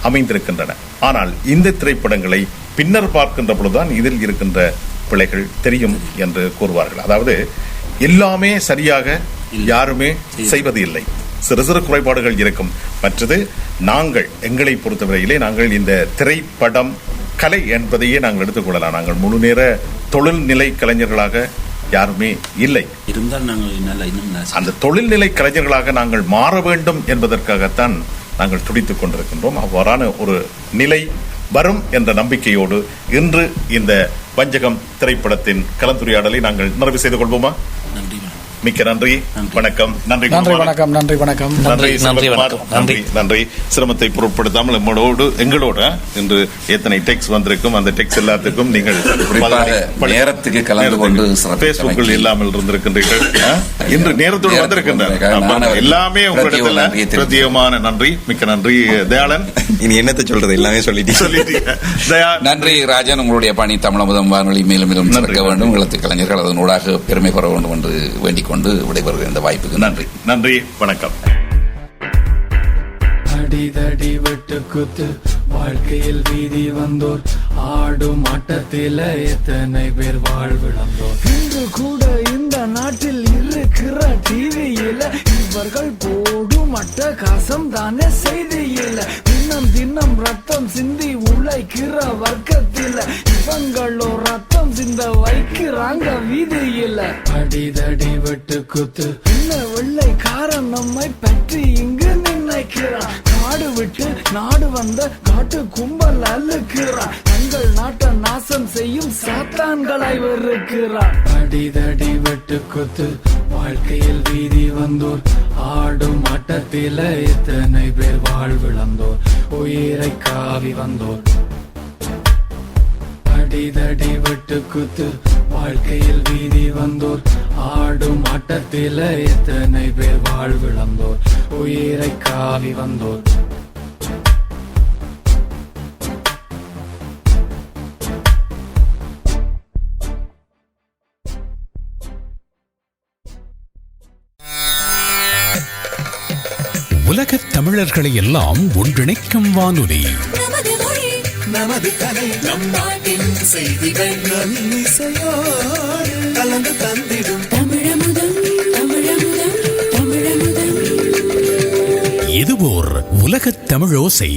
அமைந்திருக்கின்றன. ஆனால் இந்த திரைப்படங்களை பின்னர் பார்க்கின்ற பொழுதுதான் இதில் இருக்கின்ற பிழைகள் தெரியும் என்று கூறுவார்கள். அதாவது எல்லாமே சரியாக யாருமே செய்வது இல்லை, சிறு சிறு குறைபாடுகள் இருக்கும். மற்றது நாங்கள் எங்களை பொறுத்தவரையிலே நாங்கள் இந்த திரைப்படம் கலை என்பதையே நாங்கள் எடுத்துக்கொள்ளலாம். நாங்கள் முழு நேர தொழில்நிலை கலைஞர்களாக யாருமே இல்லை. இருந்தால் நாங்கள் அந்த தொழில்நிலை கலைஞர்களாக நாங்கள் மாற வேண்டும் என்பதற்காகத்தான் நாங்கள் துடித்துக் கொண்டிருக்கின்றோம். அவ்வாறான ஒரு நிலை வரும் என்ற நம்பிக்கையோடு இன்று இந்த வஞ்சகம் திரைப்படத்தின் கலந்துரையாடலை நாங்கள் நிறைவு செய்து கொள்வோமா? மிக்க நன்றி, வணக்கம். நன்றி வணக்கம். நன்றி வணக்கம். நன்றி. சிரமத்தை பொருட்படுத்தாமல் எங்களோட இன்று எத்தனை டெக்ஸ் வந்திருக்கும், அந்த டெக்ஸ் எல்லாத்துக்கும் நீங்கள் நேரத்துக்கு கலந்து கொண்டு பேஸ்புக்கில் இல்லாமல் இருந்திருக்கின்றீர்கள். இன்று நேரத்தோடு வந்திருக்கின்றனர். எல்லாமே உங்களிடத்துல பிரத்யேகமான நன்றி. மிக்க நன்றி தயாளன். இனி என்னத்தை சொல்றது, எல்லாமே சொல்லிட்டீங்க. நன்றி ராஜன். உங்களுடைய பணி தமிழமுதம் வானொலி மேலும் மேலும் சிறக்க வேண்டும், உங்களது கலைஞர்கள் அதனூடாக பெருமை பெற வேண்டும் என்று வேண்டிக் கொண்டு விடைபெறுகிற இந்த வாய்ப்புக்கு நன்றி. நன்றி, வணக்கம். அடிதடி வெட்டு குத்து வாழ்க்கையில் வீதி வந்தோர், ஆடும் ஆட்டத்தில எத்தனை பேர் வாழ்விழந்தோர். இன்று கூட இந்த நாட்டில் இருக்கிற டிவியில இவர்கள் போடும் அட்டகாசம் தானே செய்தியில. தினம் ரத்தம் சிந்தி உழைக்கிற வர்க்கத்தில இவங்களோ ரத்தம் சிந்த வைக்கிறாங்க வீதியில. அடிதடி வெட்டு குத்து என்ன வெள்ளைக்காரன் நம்மை பற்றி இங்கு நினைக்கிறான். நாடு விட்டு நாடு வந்த காட்டு கும்பல் அழுக்கிறான். தங்கள் நாட்டை நாசம் செய்யும் சாத்தான்களை வெறுக்கிறான். அடிதடி வெட்டு குத்து வாழ்க்கையில் வீதி வந்தோர், ஆடும் ஆட்டத்தில எத்தனை பேர் வாழ்விழந்தோர், உயிரை காவி வந்தோர். அடிதடி வெட்டு குத்து வாழ்க்கையில் வீதி வந்தோர், ஆடும் ஆட்டத்தில எத்தனை பேர் வாழ்விழந்தோர், உயிரை காவி வந்தோர். உலகத் தமிழர்களை எல்லாம் ஒன்றிணைக்கும் வானொலி. நமது மொழி, நமது கலை, நம் நாட்டின் செய்திகள் இசையோடு கலந்து தந்திடும் தமிழமுதம். இதுவோர் உலகத் தமிழோசை.